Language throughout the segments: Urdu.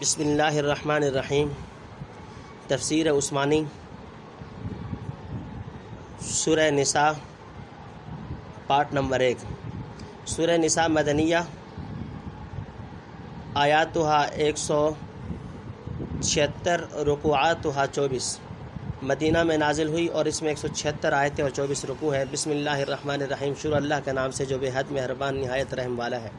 بسم اللہ الرحمن الرحیم۔ تفسیر عثمانی، سورہ نساء، پارٹ نمبر 1۔ سورہ نساء مدنیہ، آیاتها 176، رکوعاتها 24۔ مدینہ میں نازل ہوئی اور اس میں 176 آیتیں اور 24 رکوع ہیں۔ بسم اللہ الرحمن الرحیم، شروع اللہ کے نام سے جو بے حد مہربان نہایت رحم والا ہے۔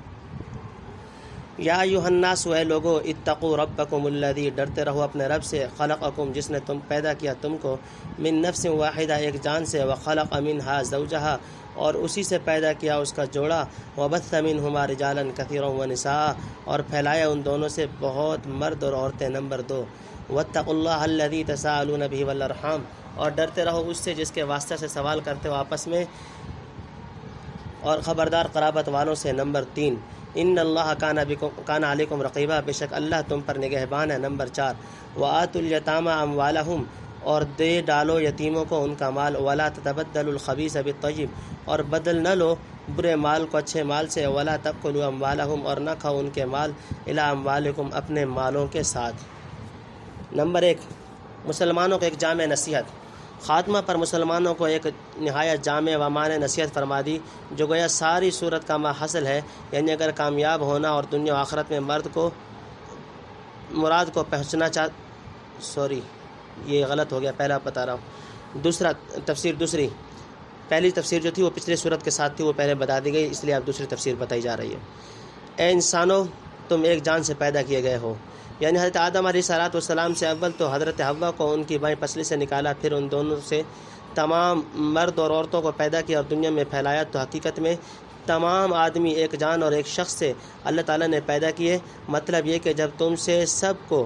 یا ایھا الناس، اے لوگو، اتقوا ربکم الذی، ڈرتے رہو اپنے رب سے، خلقکم، جس نے پیدا کیا تم کو، من نفس واحدہ، ایک جان سے، وخلق منہا زوجہا، اور اسی سے پیدا کیا اس کا جوڑا، وبث منہما رجالا کثیرا ونساء، اور پھیلایا ان دونوں سے بہت مرد اور عورتیں۔ نمبر 2، واتقوا اللہ الذی تساءلون بہ والارحام، اور ڈرتے رہو اس سے جس کے واسطے سے سوال کرتے ہو آپس میں، اور خبردار قرابت والوں سے۔ نمبر 3، ان اللہ کان علیکم رقیبا، بے شک اللہ تم پر نگہبان ہے۔ نمبر 4، وآتوا الیتامی اموالہم، اور دے ڈالو یتیموں کو ان کا مال، ولا تتبدلوا الخبیث بالطیب، اور بدل نہ لو برے مال کو اچھے مال سے، ولا تاکلوا اموالہم، اور نہ کھاؤ ان کے مال، الی اموالکم، اپنے مالوں کے ساتھ۔ نمبر 1، مسلمانوں کو ایک جامع نصیحت۔ خاتمہ پر مسلمانوں کو ایک نہایت جامع و مانع نصیحت فرما دی، جو گویا ساری صورت کا ماحصل ہے، یعنی اگر کامیاب ہونا اور دنیا و آخرت میں مراد کو پہنچنا یہ غلط ہو گیا، پہلا بتا رہا ہوں۔ دوسری پہلی تفسیر جو تھی وہ پچھلی صورت کے ساتھ تھی، وہ پہلے بتا دی گئی، اس لیے اب دوسری تفسیر بتائی جا رہی ہے۔ اے انسانوں، تم ایک جان سے پیدا کیے گئے ہو، یعنی حضرت آدم علیہ السلام سے اول تو حضرت حوا کو ان کی بائیں پسلی سے نکالا، پھر ان دونوں سے تمام مرد اور عورتوں کو پیدا کیا اور دنیا میں پھیلایا۔ تو حقیقت میں تمام آدمی ایک جان اور ایک شخص سے اللہ تعالیٰ نے پیدا کیے۔ مطلب یہ کہ جب تم سے سب کو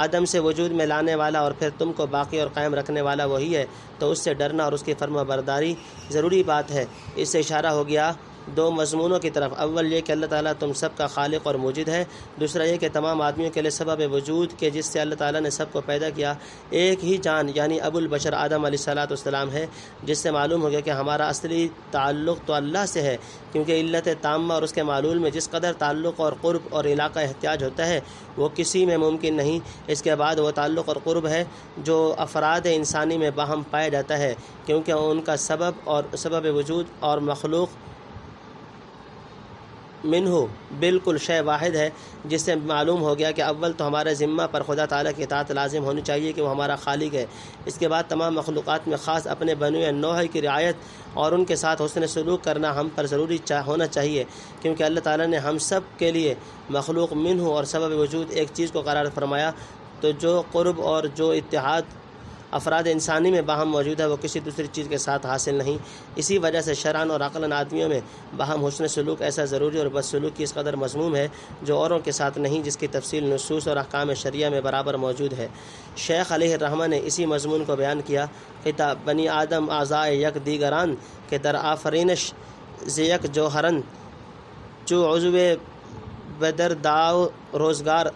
آدم سے وجود میں لانے والا اور پھر تم کو باقی اور قائم رکھنے والا وہی ہے، تو اس سے ڈرنا اور اس کی فرما برداری ضروری بات ہے۔ اس سے اشارہ ہو گیا دو مضمونوں کی طرف، اول یہ کہ اللہ تعالیٰ تم سب کا خالق اور موجد ہے، دوسرا یہ کہ تمام آدمیوں کے لیے سبب وجود کے جس سے اللہ تعالیٰ نے سب کو پیدا کیا ایک ہی جان یعنی ابو البشر آدم علیہ السلام ہے، جس سے معلوم ہو گیا کہ ہمارا اصلی تعلق تو اللہ سے ہے، کیونکہ علت تامہ اور اس کے معلول میں جس قدر تعلق اور قرب اور علاقہ احتیاج ہوتا ہے وہ کسی میں ممکن نہیں۔ اس کے بعد وہ تعلق اور قرب ہے جو افراد انسانی میں باہم پایا جاتا ہے، کیونکہ ان کا سبب وجود اور مخلوق منہ بالکل شے واحد ہے، جس سے معلوم ہو گیا کہ اول تو ہمارے ذمہ پر خدا تعالیٰ کی اطاعت لازم ہونی چاہیے کہ وہ ہمارا خالق ہے۔ اس کے بعد تمام مخلوقات میں خاص اپنے بنوئے نوع کی رعایت اور ان کے ساتھ حسن سلوک کرنا ہم پر ضروری ہونا چاہیے، کیونکہ اللہ تعالیٰ نے ہم سب کے لیے مخلوق منہ اور سبب وجود ایک چیز کو قرار فرمایا، تو جو قرب اور جو اتحاد افراد انسانی میں باہم موجود ہے وہ کسی دوسری چیز کے ساتھ حاصل نہیں۔ اسی وجہ سے شرعاً اور عقلاً آدمیوں میں باہم حسن سلوک ایسا ضروری اور بدسلوکی اس قدر مذموم ہے جو اوروں کے ساتھ نہیں، جس کی تفصیل نصوص اور احکام شریعہ میں برابر موجود ہے۔ شیخ علیہ الرحمہ نے اسی مضمون کو بیان کیا، خطاب بنی آدم اعضائے یک دیگران کہ در آفرینش ز یک جوہرن، چو عضو بدر داو روزگار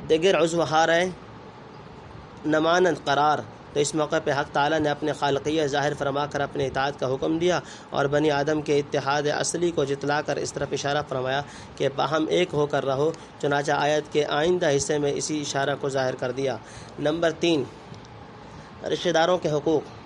دیگر عضو ہارے نمانند قرار۔ تو اس موقع پہ حق تعالیٰ نے اپنے خالقیہ ظاہر فرما کر اپنے اطاعت کا حکم دیا اور بنی آدم کے اتحاد اصلی کو جتلا کر اس طرف اشارہ فرمایا کہ باہم ایک ہو کر رہو، چنانچہ آیت کے آئندہ حصے میں اسی اشارہ کو ظاہر کر دیا۔ نمبر 3، رشتہ داروں کے حقوق۔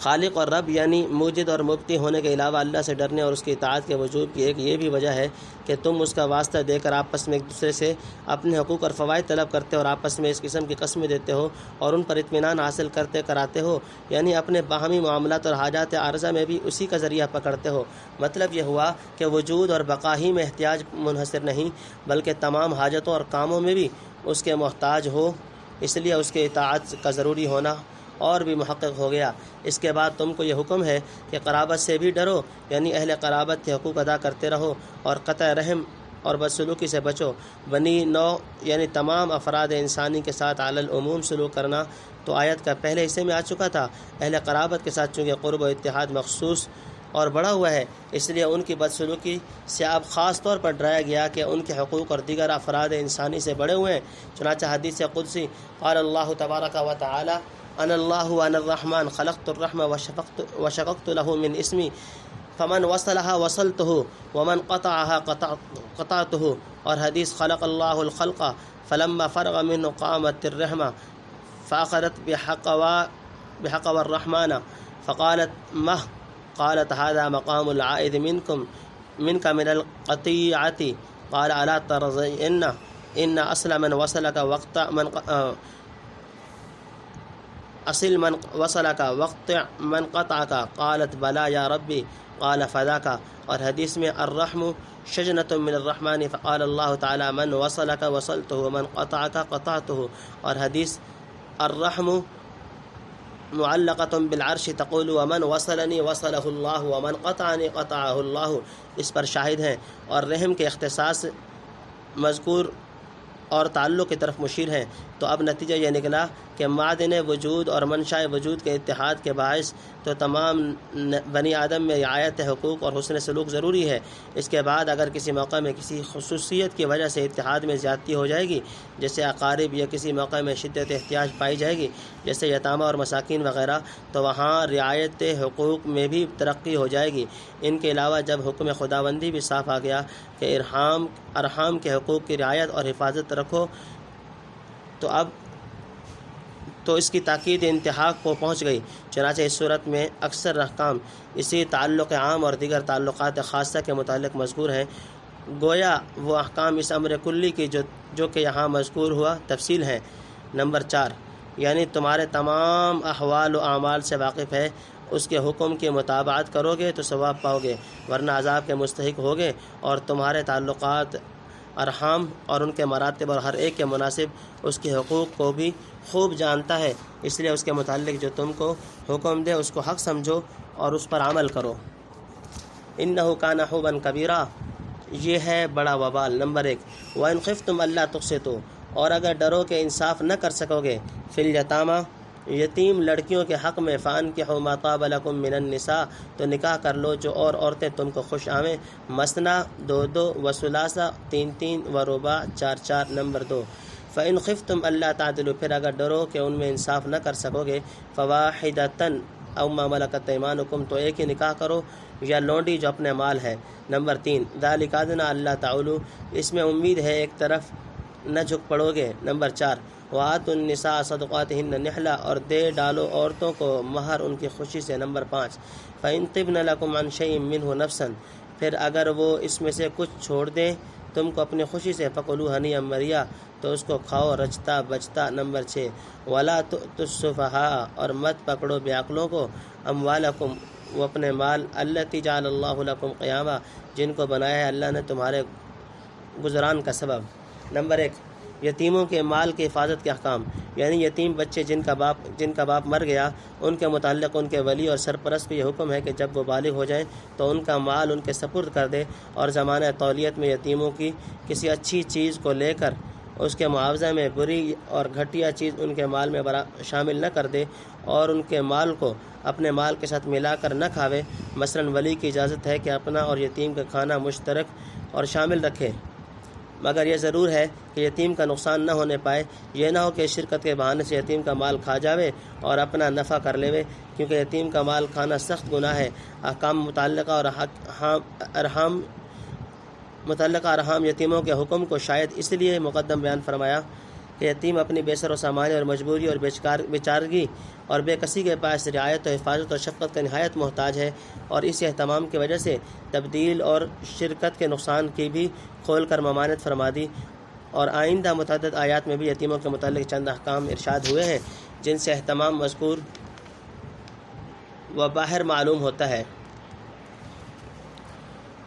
خالق اور رب یعنی موجد اور مبتی ہونے کے علاوہ اللہ سے ڈرنے اور اس کی اطاعت کے وجوب کی ایک یہ بھی وجہ ہے کہ تم اس کا واسطہ دے کر آپس میں ایک دوسرے سے اپنے حقوق اور فوائد طلب کرتے ہو اور آپس میں اس قسم کی قسمیں دیتے ہو اور ان پر اطمینان حاصل کرتے کراتے ہو، یعنی اپنے باہمی معاملات اور حاجات عارضہ میں بھی اسی کا ذریعہ پکڑتے ہو۔ مطلب یہ ہوا کہ وجود اور بقا ہی میں احتیاج منحصر نہیں، بلکہ تمام حاجتوں اور کاموں میں بھی اس کے محتاج ہو، اس لیے اس کے اطاعت کا ضروری ہونا اور بھی محقق ہو گیا۔ اس کے بعد تم کو یہ حکم ہے کہ قرابت سے بھی ڈرو، یعنی اہل قرابت کے حقوق ادا کرتے رہو اور قطع رحم اور بدسلوکی سے بچو۔ بنی نوع یعنی تمام افراد انسانی کے ساتھ علی العموم سلوک کرنا تو آیت کا پہلے حصے میں آ چکا تھا۔ اہل قرابت کے ساتھ چونکہ قرب و اتحاد مخصوص اور بڑھا ہوا ہے، اس لیے ان کی بدسلوکی سے اب خاص طور پر ڈرایا گیا کہ ان کے حقوق اور دیگر افراد انسانی سے بڑے ہوئے ہیں۔ چنانچہ حدیث قدسی قال اللہ تبارک و تعالی انا اللہ وانا الرحمن خلقت الرحم وشققت له من اسمی فمن وصلها وصلته ومن قطعها قطعته. اور حدیث خلق اللہ الخلق فلما فرغ منه قامت الرحمة فأخذت بحقوى الرحمن فقالت مه قالت هذا مقام العائد منك من القطيعة. قال ألا ترضين إن أصل من وصلك واقطع من قطعك. قالت بلى يا ربي. قال فذاك. اور حدیث میں الرحم شجنة من الرحمن فقال اللہ تعالی من وصلك وصلته ومن قطعك قطعته. اور حدیث الرحم معلقة بالعرش تقول ومن وصلني وصله الله ومن قطعني قطعه الله. اس پر شاہد ہیں. اور رحم کے اختصاص مذکور اور تعلق کی طرف مشیر ہیں. تو اب نتیجہ یہ نکلا کہ معدن وجود اور منشاء وجود کے اتحاد کے باعث تو تمام بنی آدم میں رعایت حقوق اور حسن سلوک ضروری ہے. اس کے بعد اگر کسی موقع میں کسی خصوصیت کی وجہ سے اتحاد میں زیادتی ہو جائے گی، جیسے اقارب، یا کسی موقع میں شدت احتیاج پائی جائے گی جیسے یتامہ اور مساکین وغیرہ، تو وہاں رعایت حقوق میں بھی ترقی ہو جائے گی. ان کے علاوہ جب حکم خداوندی بھی صاف آ گیا کہ ارحام کے حقوق کی رعایت اور حفاظت رکھو، تو اس کی تاکید انتہا کو پہنچ گئی. چنانچہ اس صورت میں اکثر احکام اسی تعلق عام اور دیگر تعلقات خاصہ کے متعلق مذکور ہیں. گویا وہ احکام اس امر کلی کی جو کہ یہاں مذکور ہوا تفصیل ہیں. نمبر 4، یعنی تمہارے تمام احوال و اعمال سے واقف ہے. اس کے حکم کی مطابقت کرو گے تو ثواب پاؤ گے، ورنہ عذاب کے مستحق ہوگے. اور تمہارے تعلقات ارحام اور ان کے مراتب اور ہر ایک کے مناسب اس کے حقوق کو بھی خوب جانتا ہے، اس لیے اس کے متعلق جو تم کو حکم دے اس کو حق سمجھو اور اس پر عمل کرو. انه کان حوبا کبیرا، یہ ہے بڑا وبال. نمبر 1، وَإِنْ خِفْتُمْ أَلَّا تُقْسِطُوا، اور اگر ڈرو کہ انصاف نہ کر سکو گے، فِي الْيَتَامَى، یتیم لڑکیوں کے حق میں، فَأَنْكِحُوا مَا طَابَ لَكُم مِّنَ النِّسَاءِ، تو نکاح کر لو جو اور عورتیں تم کو خوش آویں. مثنیٰ، 2 وثلاثہ، 3 ورباع، 4. نمبر 2، فَإِنْ خِفْتُمْ أَلَّا تَعْدِلُوا، پھر اگر ڈرو کہ ان میں انصاف نہ کر سکو گے، فَوَاحِدَةً أَوْ مَا مَلَكَتْ أَيْمَانُكُمْ، تو ایک ہی نکاح کرو یا لونڈی جو اپنے مال ہے. نمبر 3، ذَلِكَ أَدْنَىٰ أَلَّا تَعُولُوا، اس میں امید ہے ایک طرف نہ جھک پڑو گے. نمبر 4، وَآتُوا النِّسَاءَ صَدُقَاتِهِنَّ نِحْلَةً، اور دے ڈالو عورتوں کو مہر ان کی خوشی سے. نمبر 5، فَإِنْ طِبْنَ لَكُمْ عَنْ شَيْءٍ مِّنْهُ نَفْسًا، پھر اگر وہ اس میں سے کچھ چھوڑ دیں تم کو اپنی خوشی سے، فَكُلُوا هَنِيئًا مَرِيئًا، تو اس کو کھاؤ رچتا بچتا. نمبر 6، وَلَا تُؤْتُوا السُّفَهَاءَ، اور مت پکڑو بے عقلوں کو، اموالکم، وہ اپنے مال، التی جعل اللہ لکم قیاما، جن کو بنایا ہے اللہ نے تمہارے گزران کا سبب. نمبر 1، یتیموں کے مال کی حفاظت کے احکام، یعنی یتیم بچے جن کا باپ مر گیا، ان کے متعلق ان کے ولی اور سرپرست کو یہ حکم ہے کہ جب وہ بالغ ہو جائیں تو ان کا مال ان کے سپرد کر دے، اور زمانہ تولیت میں یتیموں کی کسی اچھی چیز کو لے کر اس کے معاوضہ میں بری اور گھٹیا چیز ان کے مال میں شامل نہ کر دے، اور ان کے مال کو اپنے مال کے ساتھ ملا کر نہ کھاوے. مثلا ولی کی اجازت ہے کہ اپنا اور یتیم کا کھانا مشترک اور شامل رکھے، مگر یہ ضرور ہے کہ یتیم کا نقصان نہ ہونے پائے. یہ نہ ہو کہ شرکت کے بہانے سے یتیم کا مال کھا جاوے اور اپنا نفع کر لیوے، کیونکہ یتیم کا مال کھانا سخت گناہ ہے. احکام متعلقہ ارحام یتیموں کے حکم کو شاید اس لیے مقدم بیان فرمایا کہ یتیم اپنی بے سر و سامانی اور مجبوری اور بیچارگی اور بے کسی کے پاس رعایت و حفاظت اور شفقت کا نہایت محتاج ہے، اور اس اہتمام کی وجہ سے تبدیل اور شرکت کے نقصان کی بھی کھول کر ممانعت فرما دی. اور آئندہ متعدد آیات میں بھی یتیموں کے متعلق چند احکام ارشاد ہوئے ہیں جن سے اہتمام مذکور و باہر معلوم ہوتا ہے.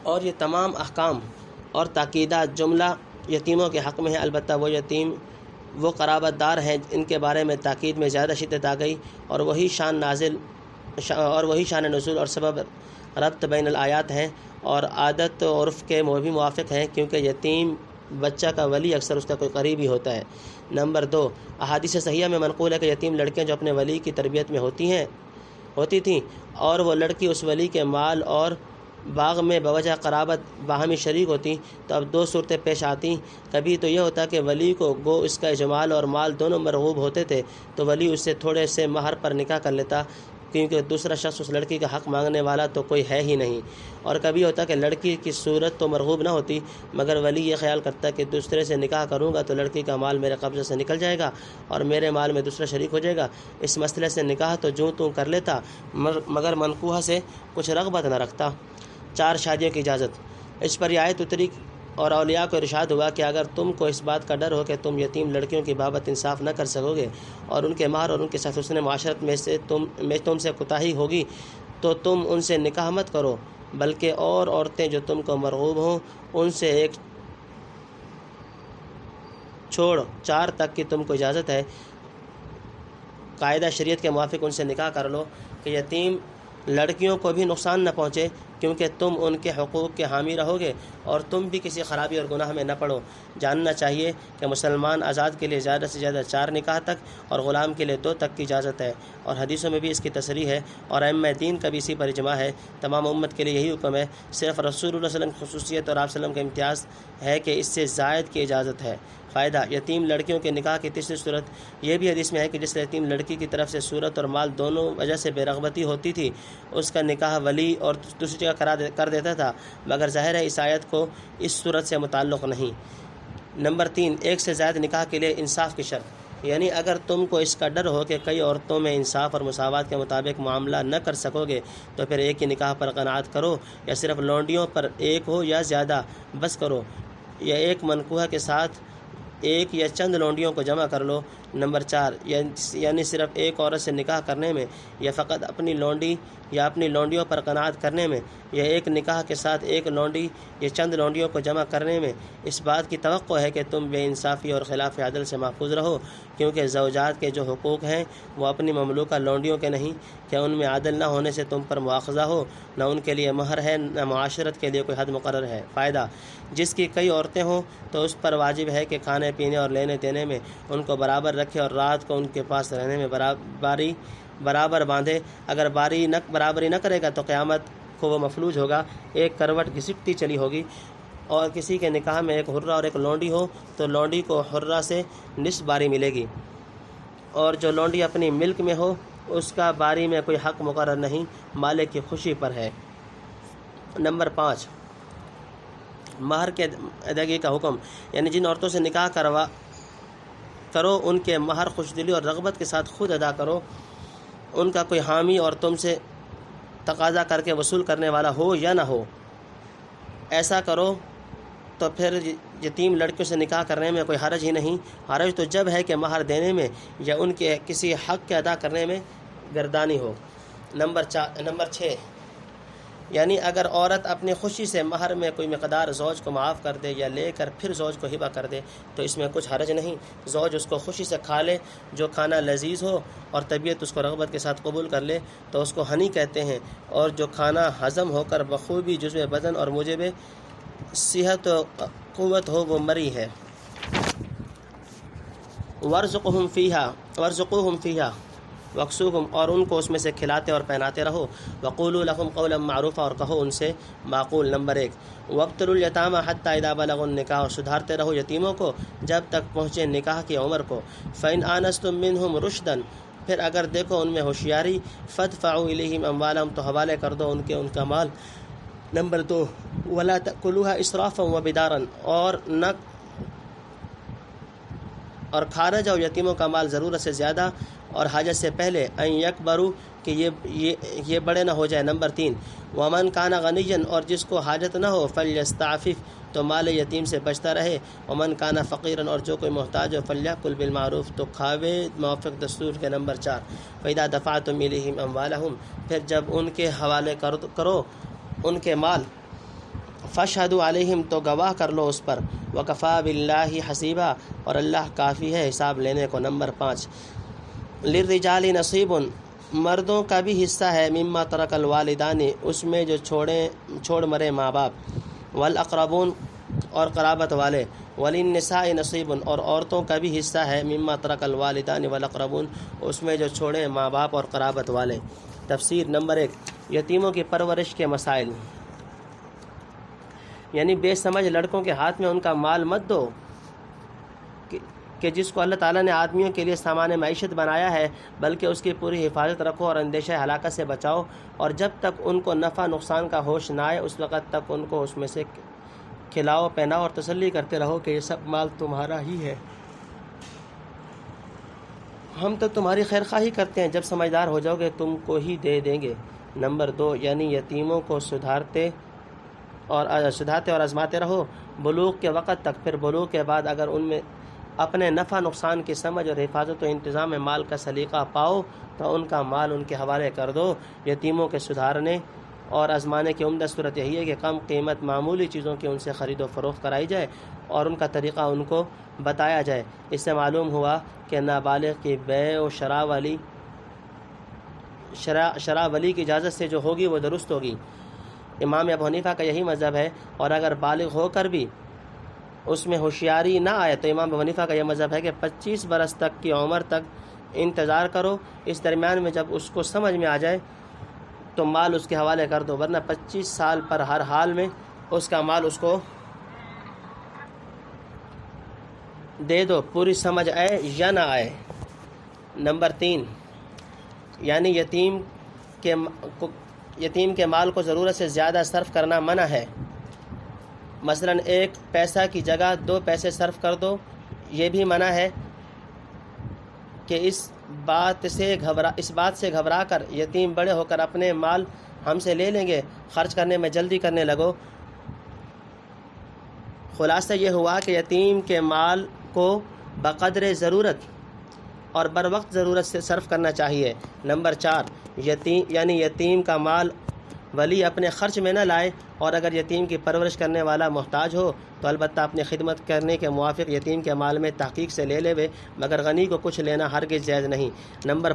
اور یہ تمام احکام اور تاکیدات جملہ یتیموں کے حق میں ہیں. البتہ وہ قرابت دار ہیں ان کے بارے میں تاکید میں زیادہ شدت آ گئی، اور وہی شان نزول اور سبب ربط بین الآیات ہیں، اور عادت و عرف کے بھی موافق ہیں، کیونکہ یتیم بچہ کا ولی اکثر اس کا کوئی قریبی ہوتا ہے. نمبر 2، احادیث صحیحہ میں منقول ہے کہ یتیم لڑکیاں جو اپنے ولی کی تربیت میں ہوتی تھیں اور وہ لڑکی اس ولی کے مال اور باغ میں بوجہ قرابت باہمی شریک ہوتی، تو اب 2 صورتیں پیش آتی. کبھی تو یہ ہوتا کہ ولی کو گو اس کا اجمال اور مال دونوں مرغوب ہوتے تھے، تو ولی اس سے تھوڑے سے مہر پر نکاح کر لیتا، کیونکہ دوسرا شخص اس لڑکی کا حق مانگنے والا تو کوئی ہے ہی نہیں۔ اور کبھی ہوتا کہ لڑکی کی صورت تو مرغوب نہ ہوتی، مگر ولی یہ خیال کرتا کہ دوسرے سے نکاح کروں گا تو لڑکی کا مال میرے قبضے سے نکل جائے گا اور میرے مال میں دوسرا شریک ہو جائے گا، اس مسئلے سے نکاح تو جوں توں کر لیتا مگر منکوحہ سے کچھ رغبت نہ رکھتا۔ 4 شادیوں کی اجازت۔ اس پر یہ آیت اتری اور اولیاء کو ارشاد ہوا کہ اگر تم کو اس بات کا ڈر ہو کہ تم یتیم لڑکیوں کی بابت انصاف نہ کر سکو گے اور ان کے مہر اور ان کے ساتھ حسن معاشرت میں تم سے کوتاہی ہوگی تو تم ان سے نکاح مت کرو، بلکہ اور عورتیں جو تم کو مرغوب ہوں ان سے ایک چھوڑ 4 تک کی تم کو اجازت ہے، قاعدہ شریعت کے موافق ان سے نکاح کر لو کہ یتیم لڑکیوں کو بھی نقصان نہ پہنچے، کیونکہ تم ان کے حقوق کے حامی رہو گے اور تم بھی کسی خرابی اور گناہ میں نہ پڑو۔ جاننا چاہیے کہ مسلمان آزاد کے لیے زیادہ سے زیادہ 4 نکاح تک اور غلام کے لیے 2 تک کی اجازت ہے، اور حدیثوں میں بھی اس کی تصریح ہے اور ائمہ دین کا بھی اسی پر اجماع ہے۔ تمام امت کے لیے یہی حکم ہے، صرف رسول اللہ صلی اللہ علیہ وسلم کی خصوصیت اور آپ صلی اللہ علیہ وسلم کا امتیاز ہے کہ اس سے زائد کی اجازت ہے۔ فائدہ: یتیم لڑکیوں کے نکاح کی تیسری صورت یہ بھی حدیث میں ہے کہ جس یتیم لڑکی کی طرف سے صورت اور مال دونوں وجہ سے بے رغبتی ہوتی تھی اس کا نکاح ولی اور دوسری جگہ کر دیتا تھا، مگر ظاہر ہے اس آیت کو اس صورت سے متعلق نہیں۔ نمبر 3، 1 سے زائد نکاح کے لیے انصاف کی شرط۔ یعنی اگر تم کو اس کا ڈر ہو کہ کئی عورتوں میں انصاف اور مساوات کے مطابق معاملہ نہ کر سکو گے تو پھر ایک ہی نکاح پر قناعت کرو، یا صرف لونڈیوں پر ایک ہو یا زیادہ بس کرو، یا ایک منکوحہ کے ساتھ ایک یا چند لونڈیوں کو جمع کر لو۔ نمبر 4، یعنی صرف ایک عورت سے نکاح کرنے میں یا فقط اپنی لونڈی یا اپنی لونڈیوں پر قناعت کرنے میں یا ایک نکاح کے ساتھ ایک لونڈی یا چند لونڈیوں کو جمع کرنے میں اس بات کی توقع ہے کہ تم بے انصافی اور خلاف عدل سے محفوظ رہو، کیونکہ زوجات کے جو حقوق ہیں وہ اپنی مملوکہ لونڈیوں کے نہیں کہ ان میں عادل نہ ہونے سے تم پر مواخذہ ہو، نہ ان کے لیے مہر ہے نہ معاشرت کے لیے کوئی حد مقرر ہے۔ فائدہ: جس کی کئی عورتیں ہوں تو اس پر واجب ہے کہ کھانے پینے اور لینے دینے میں ان کو برابر رکھے اور رات کو ان کے پاس رہنے میں برابر باندھے۔ اگر برابری نہ کرے گا تو قیامت کو وہ مفلوج ہوگا، ایک کروٹ گھسٹتی چلی ہوگی۔ اور کسی کے نکاح میں ایک حرہ اور ایک لونڈی ہو تو لونڈی کو حرہ سے نصف باری ملے گی، اور جو لونڈی اپنی ملک میں ہو اس کا باری میں کوئی حق مقرر نہیں، مالک کی خوشی پر ہے۔ نمبر 5، مہر کے ادائیگی کا حکم۔ یعنی جن عورتوں سے نکاح کرو ان کے مہر خوش دلی اور رغبت کے ساتھ خود ادا کرو، ان کا کوئی حامی اور تم سے تقاضا کر کے وصول کرنے والا ہو یا نہ ہو۔ ایسا کرو تو پھر یتیم لڑکیوں سے نکاح کرنے میں کوئی حرج ہی نہیں۔ حرج تو جب ہے کہ مہر دینے میں یا ان کے کسی حق کے ادا کرنے میں گردانی ہو۔ نمبر 6، یعنی اگر عورت اپنی خوشی سے مہر میں کوئی مقدار زوج کو معاف کر دے یا لے کر پھر زوج کو ہبہ کر دے تو اس میں کچھ حرج نہیں۔ زوج اس کو خوشی سے کھا لے، جو کھانا لذیذ ہو اور طبیعت اس کو رغبت کے ساتھ قبول کر لے تو اس کو ہنی کہتے ہیں، اور جو کھانا ہضم ہو کر بخوبی جزو بدن اور موجب صحت و قوت ہو وہ مری ہے۔ وارزقہم فیہا وقسوہم، اور ان کو اس میں سے کھلاتے اور پہناتے رہو۔ وقولوا لہم قولا معروفا، اور کہو ان سے معقول۔ نمبر 1، وابتلوا الیتامی حتی اذا بلغوا النکاح، اور سدھارتے رہو یتیموں کو جب تک پہنچے نکاح کی عمر کو۔ فإن آنستم منہم رشدا، پھر اگر دیکھو ان میں ہوشیاری، فادفعوا الیہم اموالہم، تو حوالے کر دو ان کا مال۔ نمبر 2، ولا تأکلوها اسرافا وبدارا، اور کھا نہ جاؤ یتیموں کا مال ضرورت سے زیادہ اور حاجت سے پہلے، ان یکبروا، کہ یہ بڑے نہ ہو جائے۔ نمبر 3، ومن کان غنیا، اور جس کو حاجت نہ ہو، فلیستعفف، تو مال یتیم سے بچتا رہے۔ ومن کان فقیرا، اور جو کوئی محتاج ہو، فلیأکل بالمعروف، تو کھاوے موافق دستور کے۔ نمبر 4، فإذا دفعتم الیہم اموالہم، پھر جب ان کے حوالے کرو ان کے مال، فاشہدوا علیہم، تو گواہ کر لو اس پر۔ وکفی باللہ حسیبا، اور اللہ کافی ہے حساب لینے کو۔ نمبر 5، للرجال نصیب، مردوں کا بھی حصہ ہے، مما ترک الوالدان، اس میں جو چھوڑ مرے ماں باپ، والاقربون، اور قرابت والے، وللنساء نصیب، اور عورتوں کا بھی حصہ ہے، مما ترک الوالدان والاقربون، اس میں جو چھوڑے ماں باپ اور قرابت والے۔ تفسیر۔ نمبر 1، یتیموں کی پرورش کے مسائل۔ یعنی بے سمجھ لڑکوں کے ہاتھ میں ان کا مال مت دو کہ جس کو اللہ تعالیٰ نے آدمیوں کے لیے سامان معیشت بنایا ہے، بلکہ اس کی پوری حفاظت رکھو اور اندیشہ ہلاکت سے بچاؤ، اور جب تک ان کو نفع نقصان کا ہوش نہ آئے اس وقت تک ان کو اس میں سے کھلاؤ پہناؤ اور تسلی کرتے رہو کہ یہ سب مال تمہارا ہی ہے، ہم تو تمہاری خیر خواہی کرتے ہیں، جب سمجھدار ہو جاؤ گے تم کو ہی دے دیں گے۔ نمبر 2، یعنی یتیموں کو سدھارتے اور آزماتے رہو بلوغ کے وقت تک، پھر بلوغ کے بعد اگر ان میں اپنے نفع نقصان کی سمجھ اور حفاظت و انتظام میں مال کا سلیقہ پاؤ تو ان کا مال ان کے حوالے کر دو۔ یتیموں کے سدھارنے اور آزمانے کی عمدہ صورت یہی ہے کہ کم قیمت معمولی چیزوں کی ان سے خرید و فروخت کرائی جائے اور ان کا طریقہ ان کو بتایا جائے۔ اس سے معلوم ہوا کہ نابالغ کی بیع و شرح ولی کی اجازت سے جو ہوگی وہ درست ہوگی۔ امام ابو حنیفہ کا یہی مذہب ہے، اور اگر بالغ ہو کر بھی اس میں ہوشیاری نہ آئے تو امام ابو حنیفہ کا یہ مذہب ہے کہ 25 برس تک کی عمر تک انتظار کرو، اس درمیان میں جب اس کو سمجھ میں آ جائے تو مال اس کے حوالے کر دو، ورنہ 25 سال پر ہر حال میں اس کا مال اس کو دے دو، پوری سمجھ آئے یا نہ آئے۔ نمبر 3، یعنی یتیم کے مال کو ضرورت سے زیادہ صرف کرنا منع ہے، مثلا 1 پیسہ کی جگہ 2 پیسے صرف کر دو۔ یہ بھی منع ہے کہ اس بات سے گھبرا کر یتیم بڑے ہو کر اپنے مال ہم سے لے لیں گے، خرچ کرنے میں جلدی کرنے لگو۔ خلاصہ یہ ہوا کہ یتیم کے مال کو بقدر ضرورت اور بروقت ضرورت سے صرف کرنا چاہیے۔ نمبر 4، یعنی یتیم کا مال ولی اپنے خرچ میں نہ لائے، اور اگر یتیم کی پرورش کرنے والا محتاج ہو تو البتہ اپنی خدمت کرنے کے موافق یتیم کے مال میں تحقیق سے لے لے، مگر غنی کو کچھ لینا ہرگز جائز نہیں۔ نمبر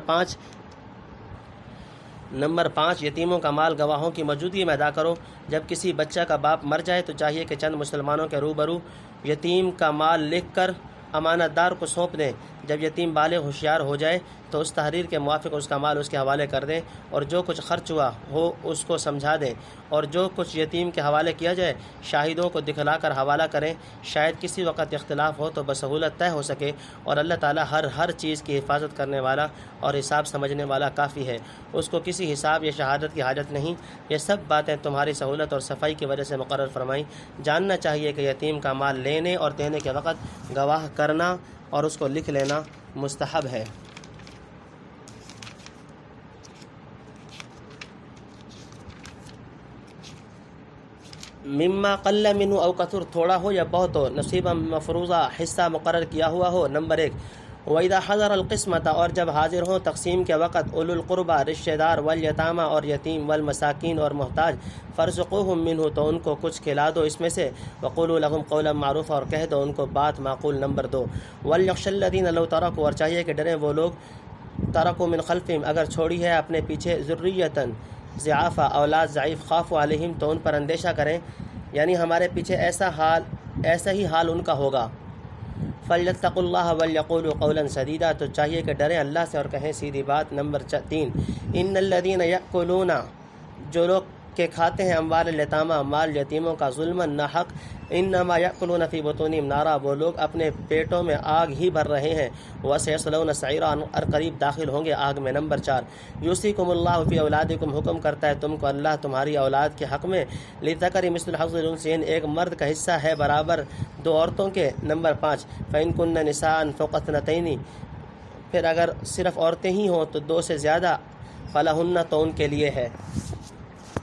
5، یتیموں کا مال گواہوں کی موجودگی میں ادا کرو۔ جب کسی بچہ کا باپ مر جائے تو چاہیے کہ چند مسلمانوں کے روبرو یتیم کا مال لکھ کر امانت دار کو سونپ دیں۔ جب یتیم بالغ ہوشیار ہو جائے تو اس تحریر کے موافق اس کا مال اس کے حوالے کر دیں، اور جو کچھ خرچ ہوا ہو اس کو سمجھا دیں، اور جو کچھ یتیم کے حوالے کیا جائے شاہدوں کو دکھلا کر حوالہ کریں، شاید کسی وقت اختلاف ہو تو بسہولت طے ہو سکے، اور اللہ تعالیٰ ہر چیز کی حفاظت کرنے والا اور حساب سمجھنے والا کافی ہے، اس کو کسی حساب یا شہادت کی حاجت نہیں۔ یہ سب باتیں تمہاری سہولت اور صفائی کی وجہ سے مقرر فرمائیں۔ جاننا چاہیے کہ یتیم کا مال لینے اور دینے کے وقت گواہ کرنا اور اس کو لکھ لینا مستحب ہے۔ مما قل منہ او کثر، تھوڑا ہو یا بہت ہو، نصیبا مفروضہ، حصہ مقرر کیا ہوا ہو۔ نمبر 1، وَإِذَا حَضَرَ الْقِسْمَةَ، اور جب حاضر ہوں تقسیم کے وقت، اولو القربہ، رشتہ دار، والیتامى، اور یتیم، والمساکین، اور محتاج، فارزقوہم منہ، تو ان کو کچھ کھلا دو اس میں سے، وقولوا لهم قولا معروفا، اور کہہ دو ان کو بات معقول۔ نمبر 2، وَلْيَخْشَ الَّذِينَ لَوْ تَرَكُوا، اور چاہیے کہ ڈریں وہ لوگ، ترکوا من خلفہم، اگر چھوڑی ہے اپنے پیچھے، ذریۃ ضعافا، اولاد ضعیف، خافوا علیہم، تو ان پر اندیشہ کریں، یعنی ہمارے پیچھے ایسا ہی حال ان کا ہوگا۔ فَلْيَتَّقُوا اللَّهَ وَلْيَقُولُوا قَوْلًا سَدِيدًا، تو چاہیے کہ ڈریں اللہ سے اور کہیں سیدھی بات۔ نمبر 3، إِنَّ الَّذِينَ يَأْكُلُونَ، جو لوگ کہ کھاتے ہیں اموال الیتامى، مال یتیموں کا، ظلما ناحق، انما یأکلون فی بطونہم نارا، وہ لوگ اپنے پیٹوں میں آگ ہی بھر رہے ہیں، وسیصلون سعیرا، اور قریب داخل ہوں گے آگ میں۔ نمبر 4، یوصیکم اللہ فی اولادکم، حکم کرتا ہے تم کو اللہ تمہاری اولاد کے حق میں، للذکر مثل حظ الانثیین، ایک مرد کا حصہ ہے برابر 2 عورتوں کے۔ نمبر 5، فإن کن نساء فوق اثنتین، پھر اگر صرف عورتیں ہی ہوں تو 2 سے زیادہ، فلہن، تو ان کے لیے ہے۔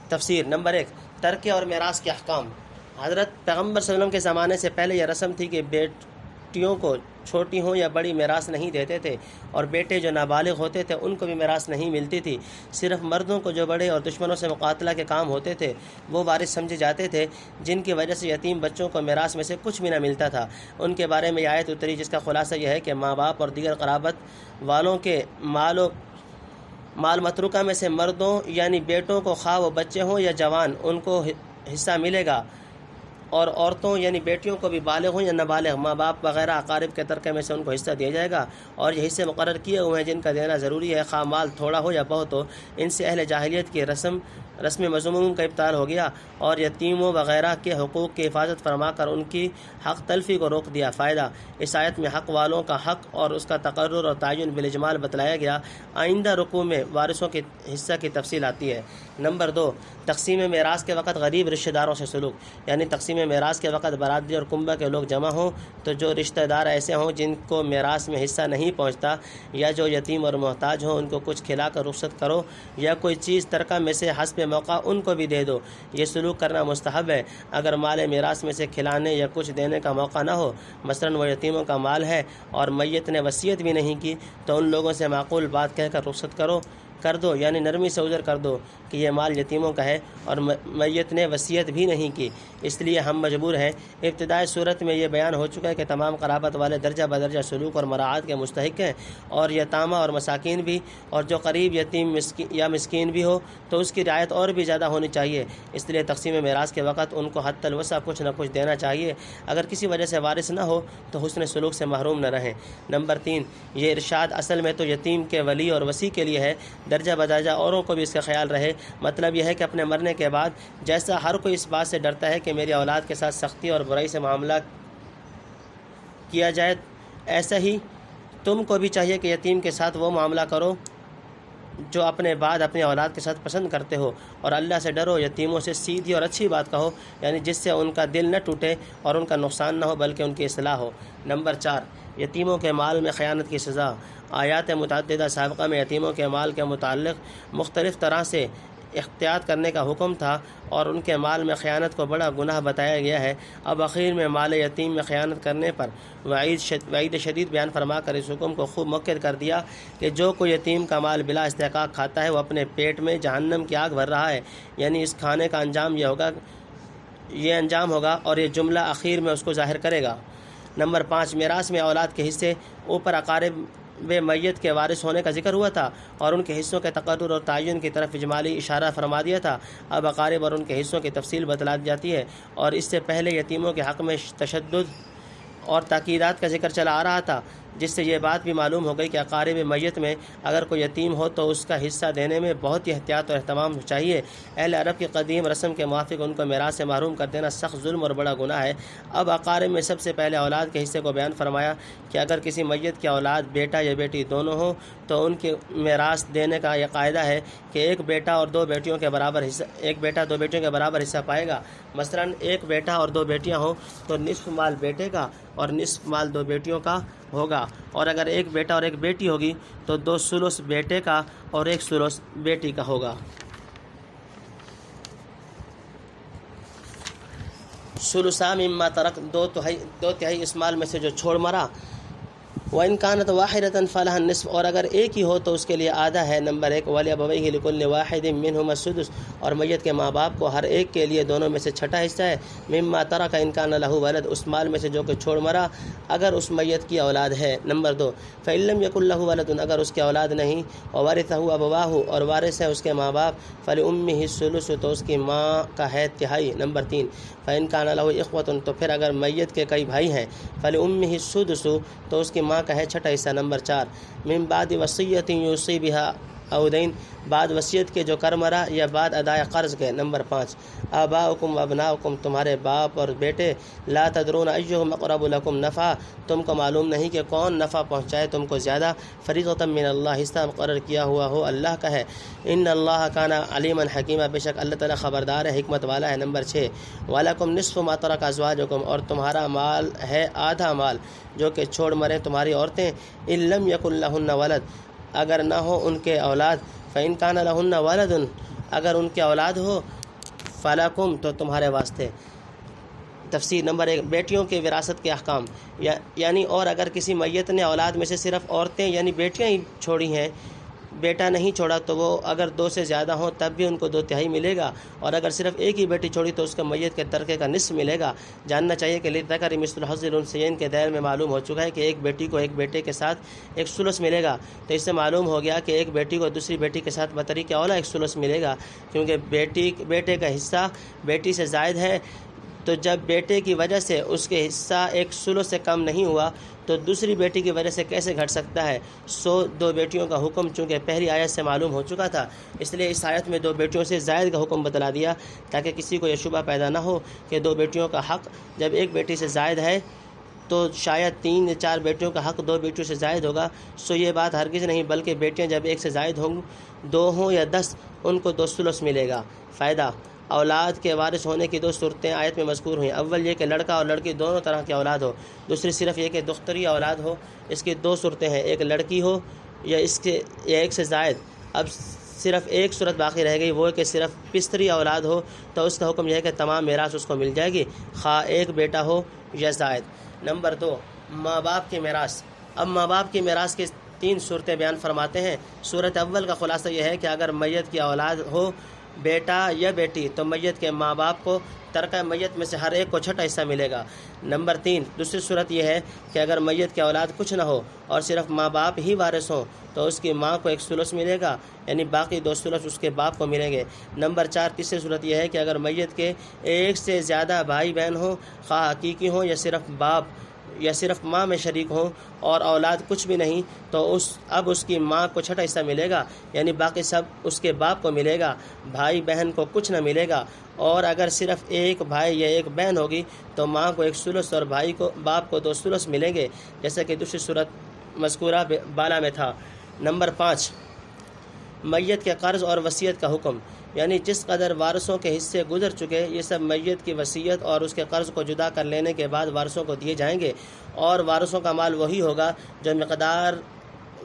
تفسیر۔ نمبر 1، ترکے اور میراث کے احکام۔ حضرت پیغمبر صلی اللہ علیہ وسلم کے زمانے سے پہلے یہ رسم تھی کہ بیٹیوں کو چھوٹی ہوں یا بڑی میراث نہیں دیتے تھے، اور بیٹے جو نابالغ ہوتے تھے ان کو بھی میراث نہیں ملتی تھی، صرف مردوں کو جو بڑے اور دشمنوں سے مقاتلہ کے کام ہوتے تھے وہ وارث سمجھے جاتے تھے، جن کی وجہ سے یتیم بچوں کو میراث میں سے کچھ بھی نہ ملتا تھا۔ ان کے بارے میں یہ آیت اتری جس کا خلاصہ یہ ہے کہ ماں باپ اور دیگر قرابت والوں کے مال متروکہ میں سے مردوں یعنی بیٹوں کو، خواہ وہ بچے ہوں یا جوان، ان کو حصہ ملے گا، اور عورتوں یعنی بیٹیوں کو بھی بالغ ہوں یا نابالغ، ماں باپ وغیرہ اقارب کے ترکے میں سے ان کو حصہ دیا جائے گا، اور یہ حصے مقرر کیے ہوئے ہیں جن کا دینا ضروری ہے، خواہ مال تھوڑا ہو یا بہت ہو۔ ان سے اہل جاہلیت کی رسم رسم مضمون کا ابطال ہو گیا اور یتیموں وغیرہ کے حقوق کی حفاظت فرما کر ان کی حق تلفی کو روک دیا۔ فائدہ: اس آیت میں حق والوں کا حق اور اس کا تقرر اور تعین بالاجمال بتلایا گیا۔ آئندہ رکوع میں وارثوں کے حصہ کی تفصیل آتی ہے۔ نمبر 2، تقسیم میراث کے وقت غریب رشتہ داروں سے سلوک، یعنی تقسیم میراث کے وقت برادری اور کنبہ کے لوگ جمع ہوں تو جو رشتہ دار ایسے ہوں جن کو میراث میں حصہ نہیں پہنچتا یا جو یتیم اور محتاج ہوں ان کو کچھ کھلا کر رخصت کرو یا کوئی چیز ترکہ میں سے حسب موقع ان کو بھی دے دو۔ یہ سلوک کرنا مستحب ہے اگر مال میراث میں سے کھلانے یا کچھ دینے کا موقع نہ ہو، مثلاً وہ یتیموں کا مال ہے اور میت نے وصیت بھی نہیں کی تو ان لوگوں سے معقول بات کہہ کر رخصت کر دو، یعنی نرمی سے عذر کر دو کہ یہ مال یتیموں کا ہے اور میت نے وصیت بھی نہیں کی، اس لیے ہم مجبور ہیں۔ ابتدائی صورت میں یہ بیان ہو چکا ہے کہ تمام قرابت والے درجہ بدرجہ سلوک اور مراعات کے مستحق ہیں، اور یتامہ اور مساکین بھی، اور جو قریب یتیم یا مسکین بھی ہو تو اس کی رعایت اور بھی زیادہ ہونی چاہیے۔ اس لیے تقسیم میراث کے وقت ان کو حتی الوسع کچھ نہ کچھ دینا چاہیے۔ اگر کسی وجہ سے وارث نہ ہو تو حسن سلوک سے محروم نہ رہیں۔ نمبر 3، یہ ارشاد اصل میں تو یتیم کے ولی اور وصی کے لیے ہے، درجہ بدرجہ اوروں کو بھی اس کا خیال رہے۔ مطلب یہ ہے کہ اپنے مرنے کے بعد جیسا ہر کوئی اس بات سے ڈرتا ہے کہ میری اولاد کے ساتھ سختی اور برائی سے معاملہ کیا جائے، ایسا ہی تم کو بھی چاہیے کہ یتیم کے ساتھ وہ معاملہ کرو جو اپنے بعد اپنی اولاد کے ساتھ پسند کرتے ہو، اور اللہ سے ڈرو، یتیموں سے سیدھی اور اچھی بات کہو، یعنی جس سے ان کا دل نہ ٹوٹے اور ان کا نقصان نہ ہو بلکہ ان کی اصلاح ہو۔ نمبر 4، یتیموں کے مال میں خیانت کی سزا۔ آیات متعددہ سابقہ میں یتیموں کے مال کے متعلق مختلف طرح سے احتیاط کرنے کا حکم تھا اور ان کے مال میں خیانت کو بڑا گناہ بتایا گیا ہے۔ اب آخر میں مال یتیم میں خیانت کرنے پر وعید شدید بیان فرما کر اس حکم کو خوب مؤکد کر دیا کہ جو کوئی یتیم کا مال بلا استحقاق کھاتا ہے وہ اپنے پیٹ میں جہنم کی آگ بھر رہا ہے، یعنی اس کھانے کا انجام یہ انجام ہوگا اور یہ جملہ آخر میں اس کو ظاہر کرے گا۔ نمبر 5، میراث میں اولاد کے حصے۔ اوپر اقارب میت کے وارث ہونے کا ذکر ہوا تھا اور ان کے حصوں کے تقرر اور تعین کی طرف اجمالی اشارہ فرما دیا تھا۔ اب اقارب اور ان کے حصوں کی تفصیل بتلا دی جاتی ہے، اور اس سے پہلے یتیموں کے حق میں تشدد اور تاکیدات کا ذکر چلا آ رہا تھا، جس سے یہ بات بھی معلوم ہو گئی کہ اقارب میت میں اگر کوئی یتیم ہو تو اس کا حصہ دینے میں بہت ہی احتیاط اور اہتمام چاہیے۔ اہل عرب کی قدیم رسم کے موافق ان کو میراث سے محروم کر دینا سخت ظلم اور بڑا گناہ ہے۔ اب اقارب میں سب سے پہلے اولاد کے حصے کو بیان فرمایا کہ اگر کسی میت کی اولاد بیٹا یا بیٹی دونوں ہوں تو ان کے میراث دینے کا یہ قاعدہ ہے کہ ایک بیٹا دو بیٹیوں کے برابر حصہ پائے گا۔ مثلاً ایک بیٹا اور دو بیٹیاں ہوں تو نصف مال بیٹے کا اور نصف مال دو بیٹیوں کا ہوگا، اور اگر ایک بیٹا اور ایک بیٹی ہوگی تو 2 ثلث بیٹے کا اور 1 ثلث بیٹی کا ہوگا۔ ثلثا مما ترک، دو تہائی اس مال میں سے جو چھوڑ مرا۔ وَإِنْ كَانَتْ وَاحِدَةً فَلَهَا النِّصْفُ، اور اگر ایک ہی ہو تو اس کے لیے آدھا ہے۔ نمبر 1، وَلِأَبَوَيْهِ لِكُلِّ وَاحِدٍ مِّنْهُمَا السُّدُسُ، اور میت کے ماں باپ کو ہر ایک کے لیے دونوں میں سے چھٹا حصہ ہے۔ مما ترک إِنْ كَانَ لَهُ وَلَدٌ، اس مال میں سے جو کہ چھوڑ مرا اگر اس میت کی اولاد ہے۔ نمبر 2، فَإِن لَّمْ يَكُن لَّهُ وَلَدٌ، اگر اس کی اولاد نہیں، وَوَرِثَهُ أَبَوَاهُ، اور وارث ہے اس کے ماں باپ، فَلِأُمِّهِ الثُّلُثُ، تو اس کی ماں کا ہے تہائی۔ نمبر 3، فَإِن كَانَ لَهُ إِخْوَةٌ، تو پھر اگر میت کے کئی بھائی ہیں، فَلِأُمِّهِ السُّدُسُ، تو اس کی ماں کا ہے چھٹا حصہ۔ نمبر 4، من بعد وصیۃ یوصی بها او دین، بعد وصیت کے جو کر مرا یا بعد ادائے قرض کے۔ نمبر 5، آباؤکم وابناؤکم، تمہارے باپ اور بیٹے، لا تدرون ایہم اقرب لکم نفعا، تم کو معلوم نہیں کہ کون نفع پہنچائے تم کو زیادہ، فریضۃ من اللہ، حصہ مقرر کیا ہوا ہو اللہ کا ہے۔ ان اللہ کان علیما حکیما، بے شک اللہ تعالیٰ خبردار ہے، حکمت والا ہے۔ نمبر 6، وَلَكُمْ نِصْفُ مَا تَرَكَ أَزْوَاجُكُمْ، اور تمہارا مال ہے آدھا مال جو کہ چھوڑ مرے تمہاری عورتیں، إِن لَّمْ يَكُن لَّهُنَّ وَلَدٌ، اگر نہ ہو ان کے اولاد، فَإِن كَانَ لَهُنَّ وَلَدٌ، اگر ان کے اولاد ہو، فَلَكُمْ، تو تمہارے واسطے۔ تفسیر۔ نمبر 1، بیٹیوں کے وراثت کے احکام، یعنی اور اگر کسی میت نے اولاد میں سے صرف عورتیں یعنی بیٹیاں ہی چھوڑی ہیں، بیٹا نہیں چھوڑا، تو وہ اگر 2 سے زیادہ ہوں تب بھی ان کو 2 تہائی ملے گا، اور اگر صرف ایک ہی بیٹی چھوڑی تو اس کا میت کے ترکے کا نصف ملے گا۔ جاننا چاہیے کہ للذکر مثل حظ الانثیین کے دائر میں معلوم ہو چکا ہے کہ ایک بیٹی کو ایک بیٹے کے ساتھ 1 ثلث ملے گا، تو اس سے معلوم ہو گیا کہ ایک بیٹی کو دوسری بیٹی کے ساتھ بطریق اولا 1 ثلث ملے گا، کیونکہ بیٹے کا حصہ بیٹی سے زائد ہے تو جب بیٹے کی وجہ سے اس کے حصہ ایک ثلث سے کم نہیں ہوا تو دوسری بیٹی کی وجہ سے کیسے گھٹ سکتا ہے؟ دو بیٹیوں کا حکم چونکہ پہلی آیت سے معلوم ہو چکا تھا، اس لیے اس آیت میں دو بیٹیوں سے زائد کا حکم بتلا دیا تاکہ کسی کو یہ شبہ پیدا نہ ہو کہ دو بیٹیوں کا حق جب ایک بیٹی سے زائد ہے تو شاید 3 یا 4 بیٹیوں کا حق 2 بیٹیوں سے زائد ہوگا۔ یہ بات ہرگز نہیں، بلکہ بیٹیاں جب ایک سے زائد ہوں، 2 ہوں یا 10، ان کو 2 ثلث ملے گا۔ فائدہ: اولاد کے وارث ہونے کی 2 صورتیں آیت میں مذکور ہوئیں۔ اول یہ کہ لڑکا اور لڑکی دونوں طرح کی اولاد ہو، دوسری صرف یہ کہ دختری اولاد ہو۔ اس کی 2 صورتیں ہیں، ایک لڑکی ہو یا ایک سے زائد۔ اب صرف ایک صورت باقی رہ گئی، وہ کہ صرف پستری اولاد ہو، تو اس کا حکم یہ ہے کہ تمام میراث اس کو مل جائے گی، خواہ ایک بیٹا ہو یا زائد۔ نمبر 2، ماں باپ کی میراث۔ اب ماں باپ کی میراث کی 3 صورتیں بیان فرماتے ہیں۔ صورت اول کا خلاصہ یہ ہے کہ اگر میت کی اولاد ہو بیٹا یا بیٹی تو میت کے ماں باپ کو ترکہ میت میں سے ہر ایک کو چھٹا حصہ ملے گا۔ نمبر 3، دوسری صورت یہ ہے کہ اگر میت کی اولاد کچھ نہ ہو اور صرف ماں باپ ہی وارث ہوں تو اس کی ماں کو 1 ثلث ملے گا، یعنی باقی 2 ثلث اس کے باپ کو ملیں گے۔ نمبر 4، تیسری صورت یہ ہے کہ اگر میت کے ایک سے زیادہ بھائی بہن ہوں، خواہ حقیقی ہوں یا صرف باپ یا صرف ماں میں شریک ہوں، اور اولاد کچھ بھی نہیں تو اب اس کی ماں کو چھٹا حصہ ملے گا، یعنی باقی سب اس کے باپ کو ملے گا، بھائی بہن کو کچھ نہ ملے گا۔ اور اگر صرف ایک بھائی یا ایک بہن ہوگی تو ماں کو 1 ثلث اور باپ کو 2 ثلث ملیں گے، جیسا کہ دوسری صورت مذکورہ بالا میں تھا۔ نمبر 5، میت کے قرض اور وصیت کا حکم، یعنی جس قدر وارثوں کے حصے گزر چکے یہ سب میت کی وصیت اور اس کے قرض کو جدا کر لینے کے بعد وارثوں کو دیے جائیں گے، اور وارثوں کا مال وہی ہوگا جو مقدار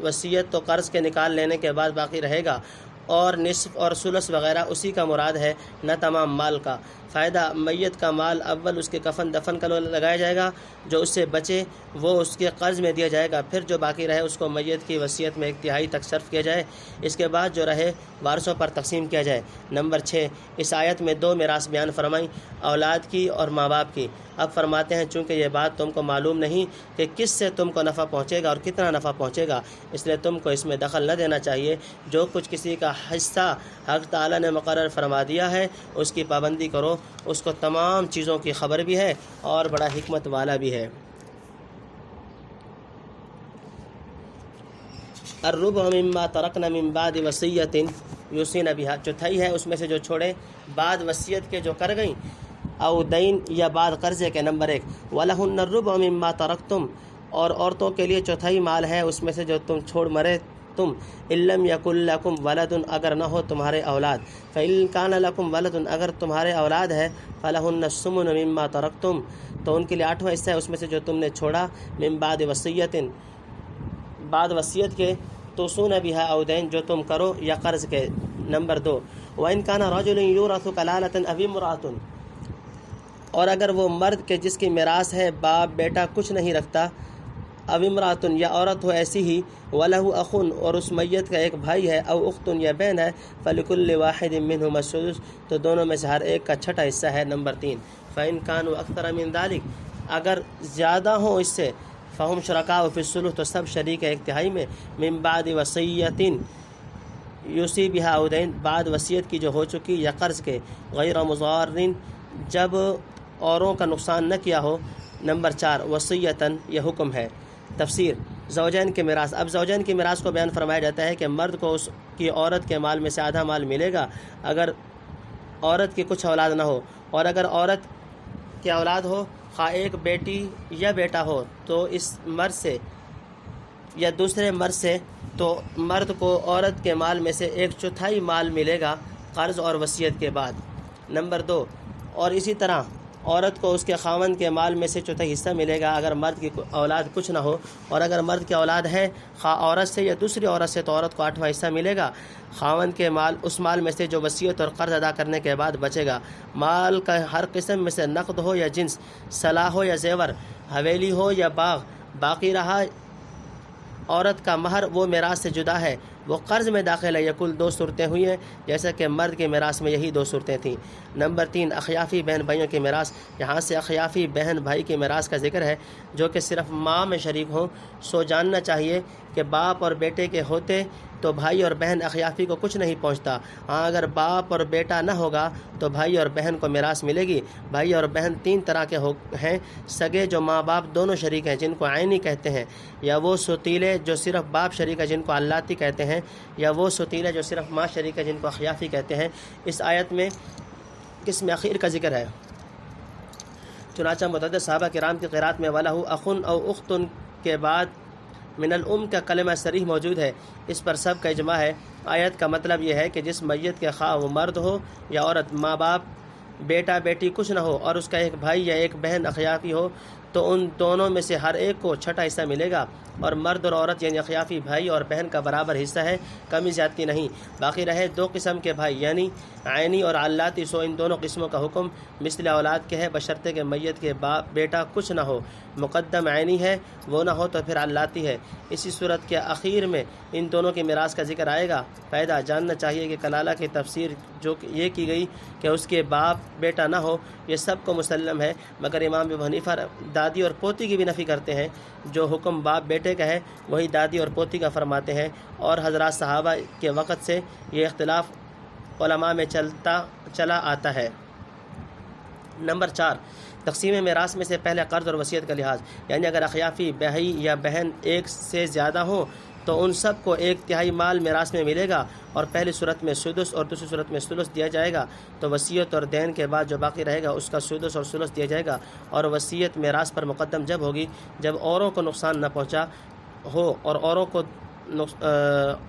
وصیت تو قرض کے نکال لینے کے بعد باقی رہے گا، اور نصف اور ثلث وغیرہ اسی کا مراد ہے، نہ تمام مال کا۔ فائدہ: میت کا مال اول اس کے کفن دفن کا لگایا جائے گا، جو اس سے بچے وہ اس کے قرض میں دیا جائے گا، پھر جو باقی رہے اس کو میت کی وصیت میں 1/3 تک صرف کیا جائے، اس کے بعد جو رہے وارثوں پر تقسیم کیا جائے۔ نمبر 6، اس آیت میں 2 میراث بیان فرمائیں، اولاد کی اور ماں باپ کی۔ اب فرماتے ہیں چونکہ یہ بات تم کو معلوم نہیں کہ کس سے تم کو نفع پہنچے گا اور کتنا نفع پہنچے گا، اس لیے تم کو اس میں دخل نہ دینا چاہیے۔ جو کچھ کسی کا حصہ حق تعالیٰ نے مقرر فرما دیا ہے اس کی پابندی کرو، اس کو تمام چیزوں کی خبر بھی ہے اور بڑا حکمت والا بھی ہے۔ الربع مما ترکنا من بعد وصیۃ یوصین بہا، چوتھائی ہے اس میں سے جو چھوڑے بعد وصیت کے جو کر گئیں، او دین یا بعد قرضے کے۔ نمبر 1، وَلَهُنَّ الرُّبُعُ مِمَّا تَرَكْتُمْ، اور عورتوں کے لیے چوتھائی مال ہے اس میں سے جو تم چھوڑ مرے تم۔ إِن لَّمْ يَكُن لَّكُمْ وَلَدٌ، اگر نہ ہو تمہارے اولاد۔ فَإِن كَانَ لَكُمْ وَلَدٌ، اگر تمہارے اولاد ہے۔ فَلَهُنَّ الثُّمُنُ مِمَّا تَرَكْتُمْ، تو ان کے لیے 8واں حصہ ہے اس میں سے جو تم نے چھوڑا، من بعد وصیۃ، بعد وصیت کے، توصون بہا او دین، جو تم کرو یا قرض کے۔ نمبر 2، وَإِن كَانَ رَجُلٌ يُورَثُ كَلَالَةً أَوِ امْرَأَةٌ، اور اگر وہ مرد کے جس کی میراث ہے باپ بیٹا کچھ نہیں رکھتا، او امرأۃ، یا عورت ہو ایسی ہی، وَلَهُ أَخٌ، اور اس میت کا ایک بھائی ہے، او اخت یا بہن ہے، فَلِكُلِّ وَاحِدٍ مِّنْهُمَا السُّدُسُ، تو دونوں میں سے ہر ایک کا چھٹا حصہ ہے۔ نمبر 3، فَإِن كَانُوا أَكْثَرَ مِن ذَلِكَ، اگر زیادہ ہوں اس سے، فَهُمْ شُرَكَاءُ فِي الثُّلُثِ، تو سب شریک ہے 1/3 میں، من بعد وصیۃ یوصی بہا او دین، بعد وصیت کی جو ہو چکی یا قرض کے، غیر مضار، جب اوروں کا نقصان نہ کیا ہو۔ نمبر 4، وصیتاً، یہ حکم ہے۔ تفسیر: زوجین کے میراث۔ اب زوجین کی میراث کو بیان فرمایا جاتا ہے کہ مرد کو اس کی عورت کے مال میں سے آدھا مال ملے گا اگر عورت کی کچھ اولاد نہ ہو، اور اگر عورت کی اولاد ہو، خواہ ایک بیٹی یا بیٹا ہو، تو اس مرد سے یا دوسرے مرد سے، تو مرد کو عورت کے مال میں سے 1/4 مال ملے گا قرض اور وصیت کے بعد۔ نمبر 2، اور اسی طرح عورت کو اس کے خاوند کے مال میں سے 1/4 حصہ ملے گا اگر مرد کی اولاد کچھ نہ ہو، اور اگر مرد کی اولاد ہے خواہ عورت سے یا دوسری عورت سے، تو عورت کو 8واں حصہ ملے گا خاوند کے مال، اس مال میں سے جو وصیت اور قرض ادا کرنے کے بعد بچے گا۔ مال کا ہر قسم میں سے نقد ہو یا جنس، صلاح ہو یا زیور، حویلی ہو یا باغ، باقی رہا عورت کا مہر، وہ میراث سے جدا ہے، وہ قرض میں داخل ہے۔ یہ کل 2 صورتیں ہوئی ہیں، جیسا کہ مرد کے میراث میں یہی 2 صورتیں تھیں۔ نمبر 3، اخیافی بہن بھائیوں کی میراث۔ یہاں سے اخیافی بہن بھائی کی میراث کا ذکر ہے جو کہ صرف ماں میں شریک ہوں۔ جاننا چاہیے کہ باپ اور بیٹے کے ہوتے تو بھائی اور بہن اخیافی کو کچھ نہیں پہنچتا۔ ہاں اگر باپ اور بیٹا نہ ہوگا تو بھائی اور بہن کو میراث ملے گی۔ بھائی اور بہن تین طرح کے ہیں: سگے جو ماں باپ دونوں شریک ہیں جن کو عینی کہتے ہیں، یا وہ ستیلے جو صرف باپ شریک ہے جن کو علاتی کہتے ہیں، یا وہ ستیلے جو صرف ماں شریک ہے جن کو اخیافی کہتے ہیں۔ اس آیت میں قسم اخیر کا ذکر ہے، چنانچہ متعدد صحابہ کرام کی قرات میں وَلَهُ أَخٌ أَوْ أُخْتٌ کے بعد من الام کا کلمہ صریح موجود ہے۔ اس پر سب کا اجماع ہے۔ آیت کا مطلب یہ ہے کہ جس میت کے خواہ وہ مرد ہو یا عورت، ماں باپ، بیٹا بیٹی کچھ نہ ہو اور اس کا ایک بھائی یا ایک بہن اخیافی ہو تو ان دونوں میں سے ہر ایک کو چھٹا حصہ ملے گا، اور مرد اور عورت یعنی اخیافی بھائی اور بہن کا برابر حصہ ہے، کمی زیادتی نہیں۔ باقی رہے دو قسم کے بھائی یعنی عینی اور علاتی، سو ان دونوں قسموں کا حکم مثل اولاد کے ہے، بشرطے کہ میت کے بیٹا کچھ نہ ہو، مقدم عینی ہے، وہ نہ ہو تو پھر علاتی ہے۔ اسی صورت کے اخیر میں ان دونوں کی میراث کا ذکر آئے گا۔ فائدہ: جاننا چاہیے کہ کلالہ کی تفسیر جو یہ کی گئی کہ اس کے باپ بیٹا نہ ہو، یہ سب کو مسلم ہے، مگر امام ابو حنیفہ دادی اور پوتی کی بھی نفی کرتے ہیں۔ جو حکم باپ بیٹے کا ہے وہی دادی اور پوتی کا فرماتے ہیں، اور حضرات صحابہ کے وقت سے یہ اختلاف علماء میں چلا آتا ہے۔ نمبر 4، تقسیم میراث میں سے پہلے قرض اور وصیت کا لحاظ، یعنی اگر اخیافی بھائی یا بہن ایک سے زیادہ ہوں تو ان سب کو 1/3 مال میراث میں ملے گا، اور پہلی صورت میں سدس اور دوسری صورت میں ثلث دیا جائے گا، تو وصیت اور دین کے بعد جو باقی رہے گا اس کا سدس اور ثلث دیا جائے گا۔ اور وصیت میراث پر مقدم جب ہوگی جب اوروں کو نقصان نہ پہنچا ہو،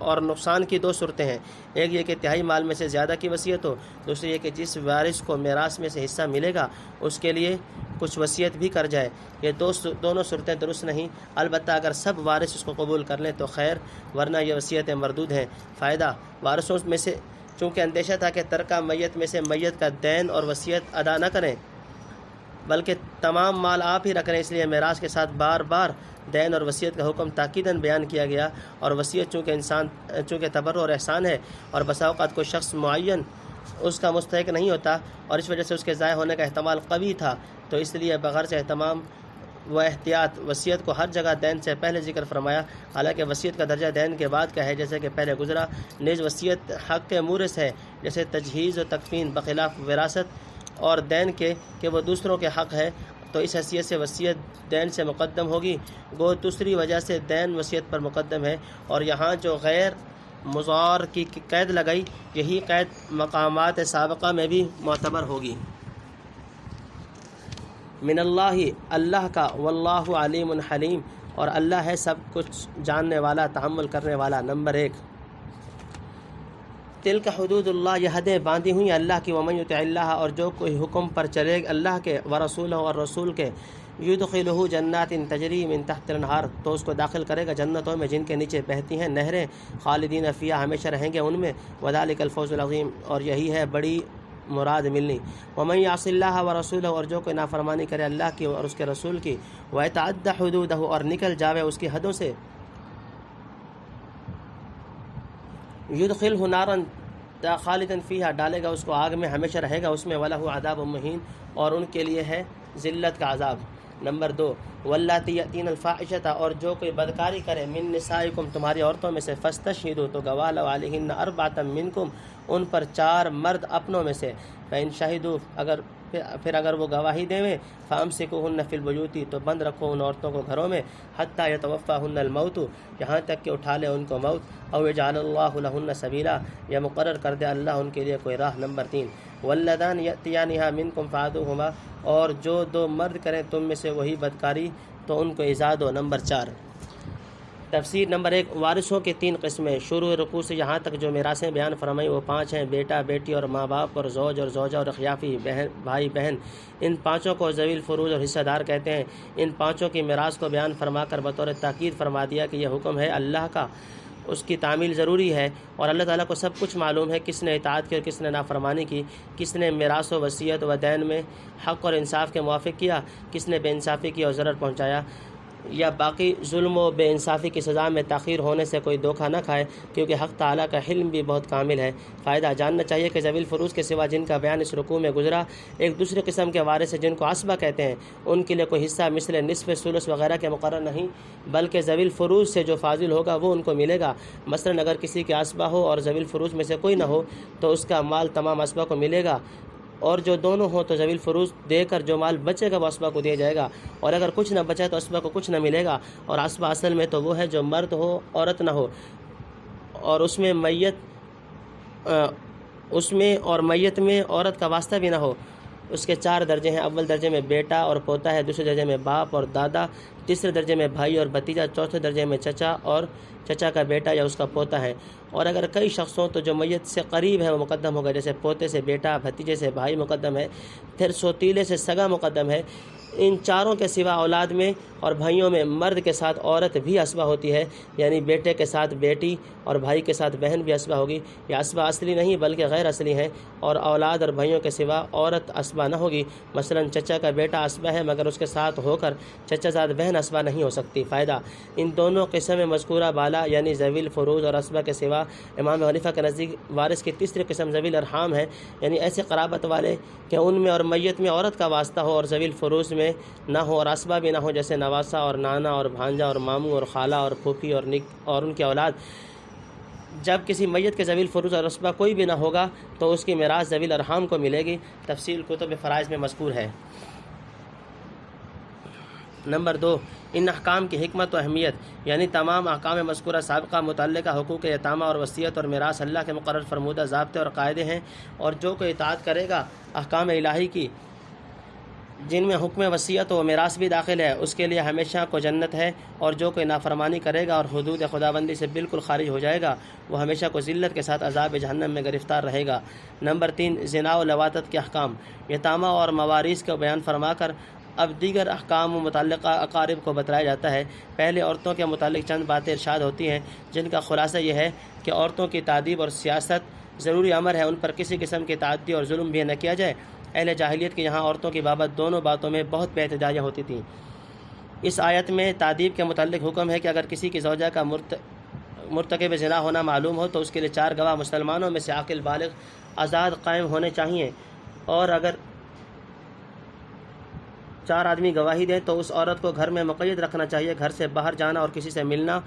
اور نقصان کی دو صورتیں ہیں، ایک یہ کہ تہائی مال میں سے زیادہ کی وصیت ہو، دوسری یہ کہ جس وارث کو میراث میں سے حصہ ملے گا اس کے لیے کچھ وصیت بھی کر جائے۔ یہ دونوں صورتیں درست نہیں، البتہ اگر سب وارث اس کو قبول کر لیں تو خیر، ورنہ یہ وصیتیں مردود ہیں۔ فائدہ: وارثوں میں سے چونکہ اندیشہ تھا کہ ترکہ میت میں سے میت کا دین اور وصیت ادا نہ کریں بلکہ تمام مال آپ ہی رکھ رہے ہیں، اس لیے میراث کے ساتھ بار بار دین اور وصیت کا حکم تاکیداً بیان کیا گیا۔ اور وصیت چونکہ تبرع اور احسان ہے، اور بسا اوقات کوئی شخص معین اس کا مستحق نہیں ہوتا اور اس وجہ سے اس کے ضائع ہونے کا احتمال قوی تھا، تو اس لیے بغیر سے اہتمام و احتیاط وصیت کو ہر جگہ دین سے پہلے ذکر فرمایا، حالانکہ وصیت کا درجہ دین کے بعد کا ہے، جیسے کہ پہلے گزرا۔ نیز وصیت حق مورث ہے، جیسے تجہیز و تکفین، بخلاف وراثت اور دین کے کہ وہ دوسروں کے حق ہے، تو اس حیثیت سے وصیت دین سے مقدم ہوگی۔ گو دوسری وجہ سے دین وصیت پر مقدم ہے، اور یہاں جو غیر مضار کی قید لگائی، یہی قید مقامات سابقہ میں بھی معتبر ہوگی۔ من اللہ، اللہ کا، واللہ علیم حلیم، اور اللہ ہے سب کچھ جاننے والا، تحمل کرنے والا۔ نمبر 1، تلک حدود اللہ، یہ حدیں باندھی ہوئی اللہ کی، ومن یطع اللہ، اور جو کوئی حکم پر چلے اللہ کے، ورسولہ، اور رسول کے، یدخلہ جنات تجری من تحت الانہار، تو اس کو داخل کرے گا جنتوں میں جن کے نیچے بہتی ہیں نہریں، خالدین فیہا، ہمیشہ رہیں گے ان میں، وذالک الفوز العظیم، اور یہی ہے بڑی مراد ملنی۔ ومن یعص اللہ ورسولہ، اور جو کوئی نافرمانی کرے اللہ کی اور اس کے رسول کی، ویتعد حدودہ، اور نکل جاوے اس کی حدوں سے، یدخلہ نارا خالدا فیہا، ڈالے گا اس کو آگ میں، ہمیشہ رہے گا اس میں، ولہ عذاب مہین، اور ان کے لیے ہے ذلت کا عذاب۔ نمبر 2، واللاتی یأتین الفاحشۃ، اور جو کوئی بدکاری کرے، من نسائکم، تمہاری عورتوں میں سے، فاستشہدوا، تو گواہ لو، علیہن اربعۃ منکم، ان پر 4 مرد اپنوں میں سے، فإن شہدوا، پھر اگر وہ گواہی دیں، فامسکوہن فی البیوت، تو بند رکھو ان عورتوں کو گھروں میں، حتی یتوفاہن الموت، یہاں تک کہ اٹھا لے ان کو موت، او یجعل اللہ لہن سبیلا، یا مقرر کر دے اللہ ان کے لیے کوئی راہ۔ نمبر 3، واللذان یأتیانہا منکم فعذوہما، اور جو 2 مرد کریں تم میں سے وہی بدکاری تو ان کو ایذا دو۔ نمبر 4، تفسیر۔ نمبر 1، وارثوں کی 3 قسمیں، شروع رکوع سے یہاں تک جو میراثیں بیان فرمائی وہ 5 ہیں: بیٹا، بیٹی اور ماں باپ، اور زوج اور زوجہ، اور اخیافی بھائی بہن۔ ان 5 کو ذوی الفروض اور حصہ دار کہتے ہیں۔ ان 5 کی میراث کو بیان فرما کر بطور تاکید فرما دیا کہ یہ حکم ہے اللہ کا، اس کی تعمیل ضروری ہے، اور اللہ تعالیٰ کو سب کچھ معلوم ہے، کس نے اطاعت کی اور کس نے نافرمانی کی، کس نے میراث و وصیت و دین میں حق اور انصاف کے موافق کیا، کس نے بے انصافی کی اور ضرر پہنچایا۔ یا باقی ظلم و بے انصافی کی سزا میں تاخیر ہونے سے کوئی دھوکہ نہ کھائے، کیونکہ حق تعالیٰ کا حلم بھی بہت کامل ہے۔ فائدہ جاننا چاہیے کہ ذوی الفروض کے سوا جن کا بیان اس رکوع میں گزرا، ایک دوسرے قسم کے وارث ہیں جن کو عصبہ کہتے ہیں، ان کے لیے کوئی حصہ مثل نصف، ثلث وغیرہ کے مقرر نہیں، بلکہ ذوی الفروض سے جو فاضل ہوگا وہ ان کو ملے گا۔ مثلا اگر کسی کے عصبہ ہو اور ذوی الفروض میں سے کوئی نہ ہو تو اس کا مال تمام عصبہ کو ملے گا، اور جو دونوں ہوں تو ذوی الفروض دے کر جو مال بچے گا وہ عصبہ کو دیا جائے گا، اور اگر کچھ نہ بچا تو عصبہ کو کچھ نہ ملے گا۔ اور عصبہ اصل میں تو وہ ہے جو مرد ہو عورت نہ ہو، اور اس میں اور میت میں عورت کا واسطہ بھی نہ ہو۔ اس کے 4 درجے ہیں۔ اول درجے میں بیٹا اور پوتا ہے، دوسرے درجے میں باپ اور دادا، تیسرے درجے میں بھائی اور بھتیجا، چوتھے درجے میں چچا اور چچا کا بیٹا یا اس کا پوتا ہے۔ اور اگر کئی شخص ہوں تو جو میت سے قریب ہے وہ مقدم ہوگا، جیسے پوتے سے بیٹا، بھتیجے سے بھائی مقدم ہے، پھر سوتیلے سے سگا مقدم ہے۔ ان چاروں کے سوا اولاد میں اور بھائیوں میں مرد کے ساتھ عورت بھی عصبہ ہوتی ہے، یعنی بیٹے کے ساتھ بیٹی اور بھائی کے ساتھ بہن بھی عصبہ ہوگی۔ یہ عصبہ اصلی نہیں بلکہ غیر اصلی ہیں، اور اولاد اور بھائیوں کے سوا عورت عصبہ نہ ہوگی۔ مثلا چچا کا بیٹا عصبہ ہے مگر اس کے ساتھ ہو کر چچا زاد بہن عصبہ نہیں ہو سکتی۔ فائدہ ان دونوں قسم مذکورہ بالا یعنی ذوی الفروض اور عصبہ کے سوا امام حنیفہ کے نزدیک وارث کی تیسری قسم ذوی الارحام ہے، یعنی ایسے قرابت والے کہ ان میں اور میت میں عورت کا واسطہ ہو اور ذوی الفروض میں نہ ہو اور عصبہ بھی نہ ہو، جیسے نواسا اور نانا اور بھانجا اور ماموں اور خالہ اور پھوپھی اور ان کی اولاد۔ جب کسی میت کے ذوی الفروض اور عصبہ کوئی بھی نہ ہوگا تو اس کی میراث ذوی الارحام کو ملے گی۔ تفصیل کتب فرائض میں مذکور ہے۔ نمبر 2، ان احکام کی حکمت و اہمیت، یعنی تمام احکام مذکورہ سابقہ متعلقہ حقوق یتامہ اور وصیت اور میراث اللہ کے مقرر فرمودہ ضابطے اور قاعدے ہیں، اور جو کوئی اطاعت کرے گا احکام الہی کی جن میں حکم وصیت و میراث بھی داخل ہے، اس کے لیے ہمیشہ کو جنت ہے، اور جو کوئی نافرمانی کرے گا اور حدود خداوندی سے بالکل خارج ہو جائے گا وہ ہمیشہ کو ذلت کے ساتھ عذاب جہنم میں گرفتار رہے گا۔ نمبر 3، زنا و لواطت کے احکام، یتامہ اور موارث کا بیان فرما کر اب دیگر احکام و متعلقہ اقارب کو بتلایا جاتا ہے۔ پہلے عورتوں کے متعلق چند باتیں ارشاد ہوتی ہیں جن کا خلاصہ یہ ہے کہ عورتوں کی تادیب اور سیاست ضروری امر ہے، ان پر کسی قسم کی تعدی اور ظلم بھی نہ کیا جائے۔ اہل جاہلیت کے یہاں عورتوں کی بابت دونوں باتوں میں بہت بے احتجاجیاں ہوتی تھیں۔ اس آیت میں تادیب کے متعلق حکم ہے کہ اگر کسی کی زوجہ کا مرتکب زنا ہونا معلوم ہو تو اس کے لیے 4 گواہ مسلمانوں میں سے عاقل بالغ آزاد قائم ہونے چاہیے، اور اگر 4 آدمی گواہی دیں تو اس عورت کو گھر میں مقید رکھنا چاہیے، گھر سے باہر جانا اور کسی سے ملنا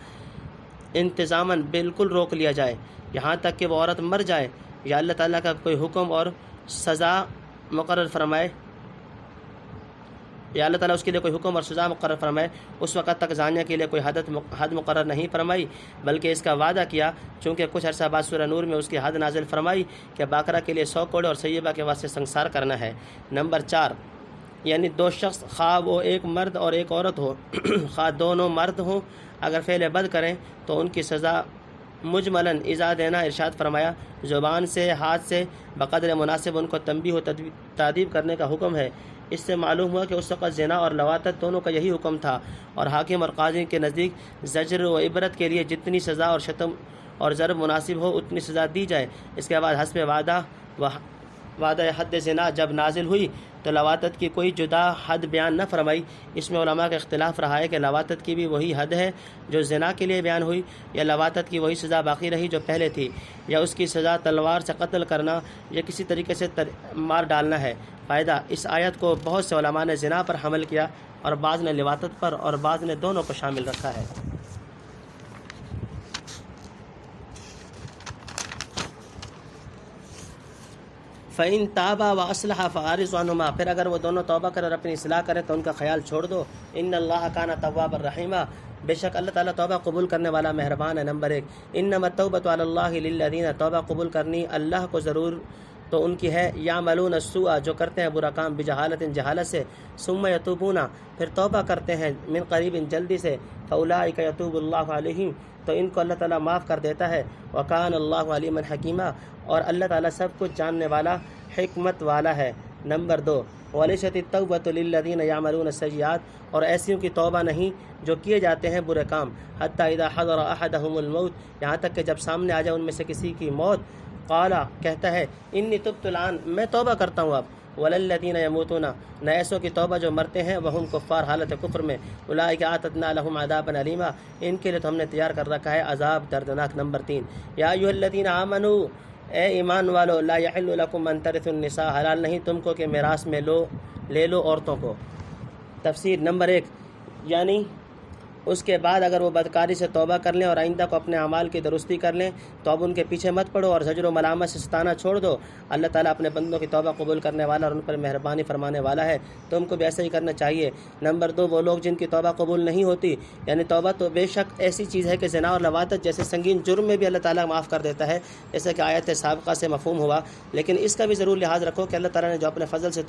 انتظاماً بالکل روک لیا جائے یہاں تک کہ وہ عورت مر جائے یا اللہ تعالیٰ کا کوئی حکم اور سزا مقرر فرمائے، یا اللہ تعالیٰ اس کے لیے کوئی حکم اور سزا مقرر فرمائے۔ اس وقت تک زانیہ کے لیے کوئی حد مقرر نہیں فرمائی بلکہ اس کا وعدہ کیا، چونکہ کچھ عرصہ بعد سورہ نور میں اس کی حد نازل فرمائی کہ باقرہ کے لیے 100 کوڑے اور سیبہ کے واسطے سنگسار کرنا ہے۔ نمبر 4، یعنی 2 شخص خواہ وہ ایک مرد اور ایک عورت ہو، خواہ دونوں مرد ہوں، اگر فعل بد کریں تو ان کی سزا مجملاً ایذا دینا ارشاد فرمایا، زبان سے ہاتھ سے بقدر مناسب ان کو تنبیہ و تادیب کرنے کا حکم ہے۔ اس سے معلوم ہوا کہ اس وقت زنا اور لواطت دونوں کا یہی حکم تھا، اور حاکم اور قاضی کے نزدیک زجر و عبرت کے لیے جتنی سزا اور شتم اور ضرب مناسب ہو اتنی سزا دی جائے۔ اس کے بعد حسب وعدہ حد زنا جب نازل ہوئی تو لواطت کی کوئی جدا حد بیان نہ فرمائی۔ اس میں علماء کا اختلاف رہا ہے کہ لواطت کی بھی وہی حد ہے جو زنا کے لیے بیان ہوئی، یا لواطت کی وہی سزا باقی رہی جو پہلے تھی، یا اس کی سزا تلوار سے قتل کرنا یا کسی طریقے سے مار ڈالنا ہے۔ فائدہ اس آیت کو بہت سے علماء نے زنا پر حمل کیا اور بعض نے لواطت پر اور بعض نے دونوں کو شامل رکھا ہے۔ فَإِن تَابَا وَأَصْلَحَا فَأَعْرِضْ عَنْهُمَا، پھر اگر وہ دونوں توبہ کریں اور اپنی اصلاح کریں تو ان کا خیال چھوڑ دو۔ ان اللہ کان توابا رحیما، بے شک اللہ تعالیٰ توبہ قبول کرنے والا مہربان ہے۔ نمبر 1، انما التوبۃ علی اللہ للذین، توبہ قبول کرنی اللہ کو ضرور تو ان کی ہے، یعملون السوء، جو کرتے ہیں برا کام، بجہالت، جہالت سے، ثم یتوبون، پھر توبہ کرتے ہیں، من قریب، جلدی سے، فاولئک یتوب اللہ علیہم، تو ان کو اللہ تعالیٰ معاف کر دیتا ہے۔ وکان اللہ علیما حکیما، اور اللہ تعالیٰ سب کچھ جاننے والا، حکمت والا ہے۔ نمبر 2، ولیست التوبۃ للذین یعملون السیئات، اور ایسیوں کی توبہ نہیں جو کیے جاتے ہیں برے کام، حتی اذا حضر احدہم الموت، یہاں تک کہ جب سامنے آ جائے ان میں سے کسی کی موت، قالا، کہتا ہے، انی تبت الآن، میں توبہ کرتا ہوں اب، وللذین یموتون، نہ ایسوں کی توبہ جو مرتے ہیں وہم کفار حالت کفر میں، اولئک اعتدنا لهم عذابا الیما، ان کے لیے تو ہم نے تیار کر رکھا ہے عذاب دردناک۔ نمبر 3، یا ایھا الذین آمنوا، اے ایمان والو، لا یحل لکم ان ترثوا النساء، حلال نہیں تم کو کہ میراث میں لے لو عورتوں کو۔ تفسیر نمبر 1، یعنی اس کے بعد اگر وہ بدکاری سے توبہ کر لیں اور آئندہ کو اپنے اعمال کی درستی کر لیں تو اب ان کے پیچھے مت پڑو اور زجر و ملامت سے ستانا چھوڑ دو۔ اللہ تعالیٰ اپنے بندوں کی توبہ قبول کرنے والا اور ان پر مہربانی فرمانے والا ہے، تم کو بھی ایسا ہی کرنا چاہیے۔ نمبر 2، وہ لوگ جن کی توبہ قبول نہیں ہوتی، یعنی توبہ تو بے شک ایسی چیز ہے کہ زنا اور لواطت جیسے سنگین جرم میں بھی اللہ تعالیٰ معاف کر دیتا ہے، جیسے کہ آیت سابقہ سے مفہوم ہوا، لیکن اس کا بھی ضرور لحاظ رکھو کہ اللہ تعالیٰ نے جو اپنے فضل سے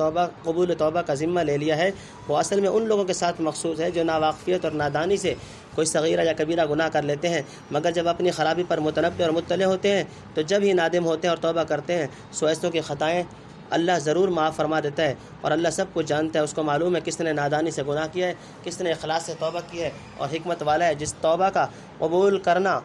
قبول توبہ کا ذمہ لے لیا ہے وہ اصل میں ان لوگوں کے ساتھ مخصوص ہے جو ناواقفیت اور نادانی سے کوئی صغیرہ یا کبیرہ گناہ کر لیتے ہیں، مگر جب اپنی خرابی پر متنبہ اور مطلع ہوتے ہیں تو جب ہی نادم ہوتے ہیں اور توبہ کرتے ہیں سو ایسوں کی خطائیں اللہ ضرور معاف فرما دیتا ہے، اور اللہ سب کچھ جانتا ہے، اس کو معلوم ہے کس نے نادانی سے گناہ کیا ہے، کس نے اخلاص سے توبہ کی ہے، اور حکمت والا ہے۔ جس توبہ کا قبول کرنا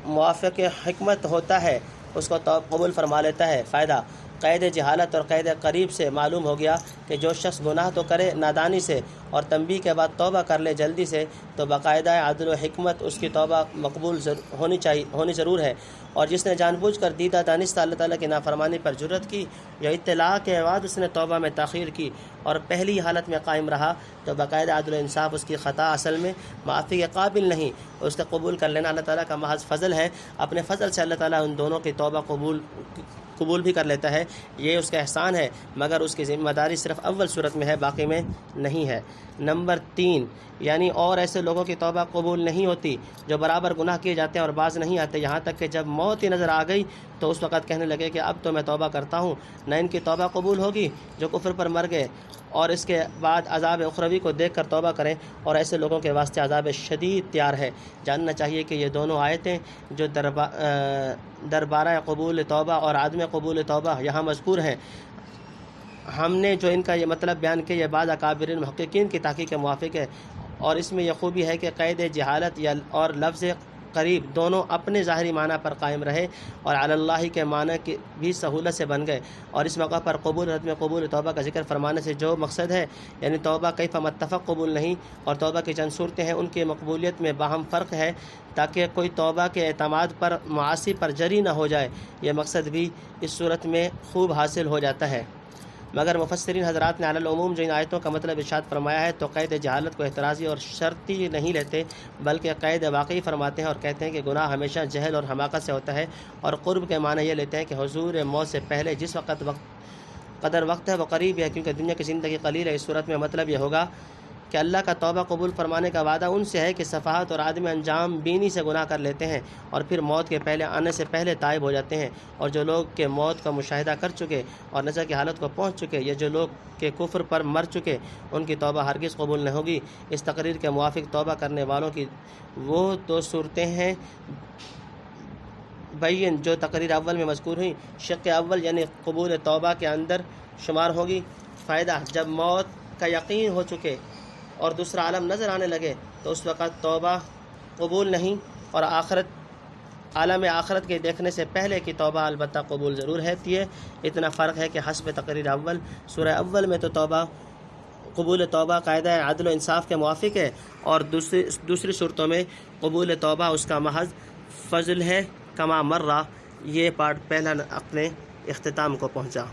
موافق حکمت ہوتا ہے اس کو قبول فرما لیتا ہے۔ فائدہ، قید جہالت اور قید قریب سے معلوم ہو گیا کہ جو شخص گناہ تو کرے نادانی سے اور تنبیہ کے بعد توبہ کر لے جلدی سے تو باقاعدہ عدل و حکمت اس کی توبہ مقبول ہونی ضرور ہے، اور جس نے جان بوجھ کر دیدہ دانستہ اللہ تعالیٰ کی نافرمانی پر جرت کی یا اطلاع کے بعد اس نے توبہ میں تاخیر کی اور پہلی حالت میں قائم رہا تو باقاعدہ عدل و انصاف اس کی خطا اصل میں معافی کے قابل نہیں، اس کا قبول کر لینا اللہ تعالیٰ کا محض فضل ہے۔ اپنے فضل سے اللہ تعالیٰ ان دونوں کی توبہ قبول بھی کر لیتا ہے، یہ اس کا احسان ہے، مگر اس کی ذمہ داری صرف اول صورت میں ہے، باقی میں نہیں ہے۔ نمبر 3، یعنی اور ایسے لوگوں کی توبہ قبول نہیں ہوتی جو برابر گناہ کیے جاتے ہیں اور باز نہیں آتے، یہاں تک کہ جب موت ہی نظر آ گئی تو اس وقت کہنے لگے کہ اب تو میں توبہ کرتا ہوں۔ نہ ان کی توبہ قبول ہوگی جو کفر پر مر گئے اور اس کے بعد عذاب اخروی کو دیکھ کر توبہ کریں، اور ایسے لوگوں کے واسطے عذاب شدید تیار ہے۔ جاننا چاہیے کہ یہ دونوں آیتیں جو دربارہ قبول توبہ اور عدم قبول توبہ یہاں مذکور ہیں، ہم نے جو ان کا یہ مطلب بیان کیا یہ بعض اکابرین محققین کی تحقیق کے موافق ہے، اور اس میں یہ خوبی ہے کہ قید جہالت اور لفظ قریب دونوں اپنے ظاہری معنی پر قائم رہے اور علی اللہ کے معنی کی بھی سہولت سے بن گئے، اور اس موقع پر عدم قبول توبہ کا ذکر فرمانے سے جو مقصد ہے یعنی توبہ کیف متفق قبول نہیں اور توبہ کی چند صورتیں ہیں ان کی مقبولیت میں باہم فرق ہے تاکہ کوئی توبہ کے اعتماد پر معاصی پر جری نہ ہو جائے، یہ مقصد بھی اس صورت میں خوب حاصل ہو جاتا ہے۔ مگر مفسرین حضرات نے علی العموم جو ان آیتوں کا مطلب ارشاد فرمایا ہے تو قید جہالت کو احترازی اور شرطی نہیں لیتے بلکہ قید واقعی فرماتے ہیں اور کہتے ہیں کہ گناہ ہمیشہ جہل اور حماقت سے ہوتا ہے، اور قرب کے معنی یہ لیتے ہیں کہ حضور موت سے پہلے جس قدر وقت ہے وہ قریب ہے، کیونکہ دنیا کی زندگی قلیل ہے۔ اس صورت میں مطلب یہ ہوگا کہ اللہ کا توبہ قبول فرمانے کا وعدہ ان سے ہے کہ صفحات اور عدم انجام بینی سے گناہ کر لیتے ہیں اور پھر موت کے پہلے آنے سے پہلے تائب ہو جاتے ہیں، اور جو لوگ کہ موت کا مشاہدہ کر چکے اور نزع کی حالت کو پہنچ چکے یا جو لوگ کہ کفر پر مر چکے ان کی توبہ ہرگز قبول نہ ہوگی۔ اس تقریر کے موافق توبہ کرنے والوں کی وہ دو صورتیں ہیں بین جو تقریر اول میں مذکور ہوئی، شق اول یعنی قبول توبہ کے اندر شمار ہوگی۔ فائدہ، جب موت کا یقین ہو چکے اور دوسرا عالم نظر آنے لگے تو اس وقت توبہ قبول نہیں، اور عالم آخرت کے دیکھنے سے پہلے کی توبہ البتہ قبول ضرور ہے۔ اتنا فرق ہے کہ حسب تقریر اول سورہ اول میں تو توبہ قبول توبہ قاعدہ عدل و انصاف کے موافق ہے، اور دوسری صورتوں میں قبول توبہ اس کا محض فضل ہے۔ کما مرہ، یہ پارٹ پہلا اپنے اختتام کو پہنچا۔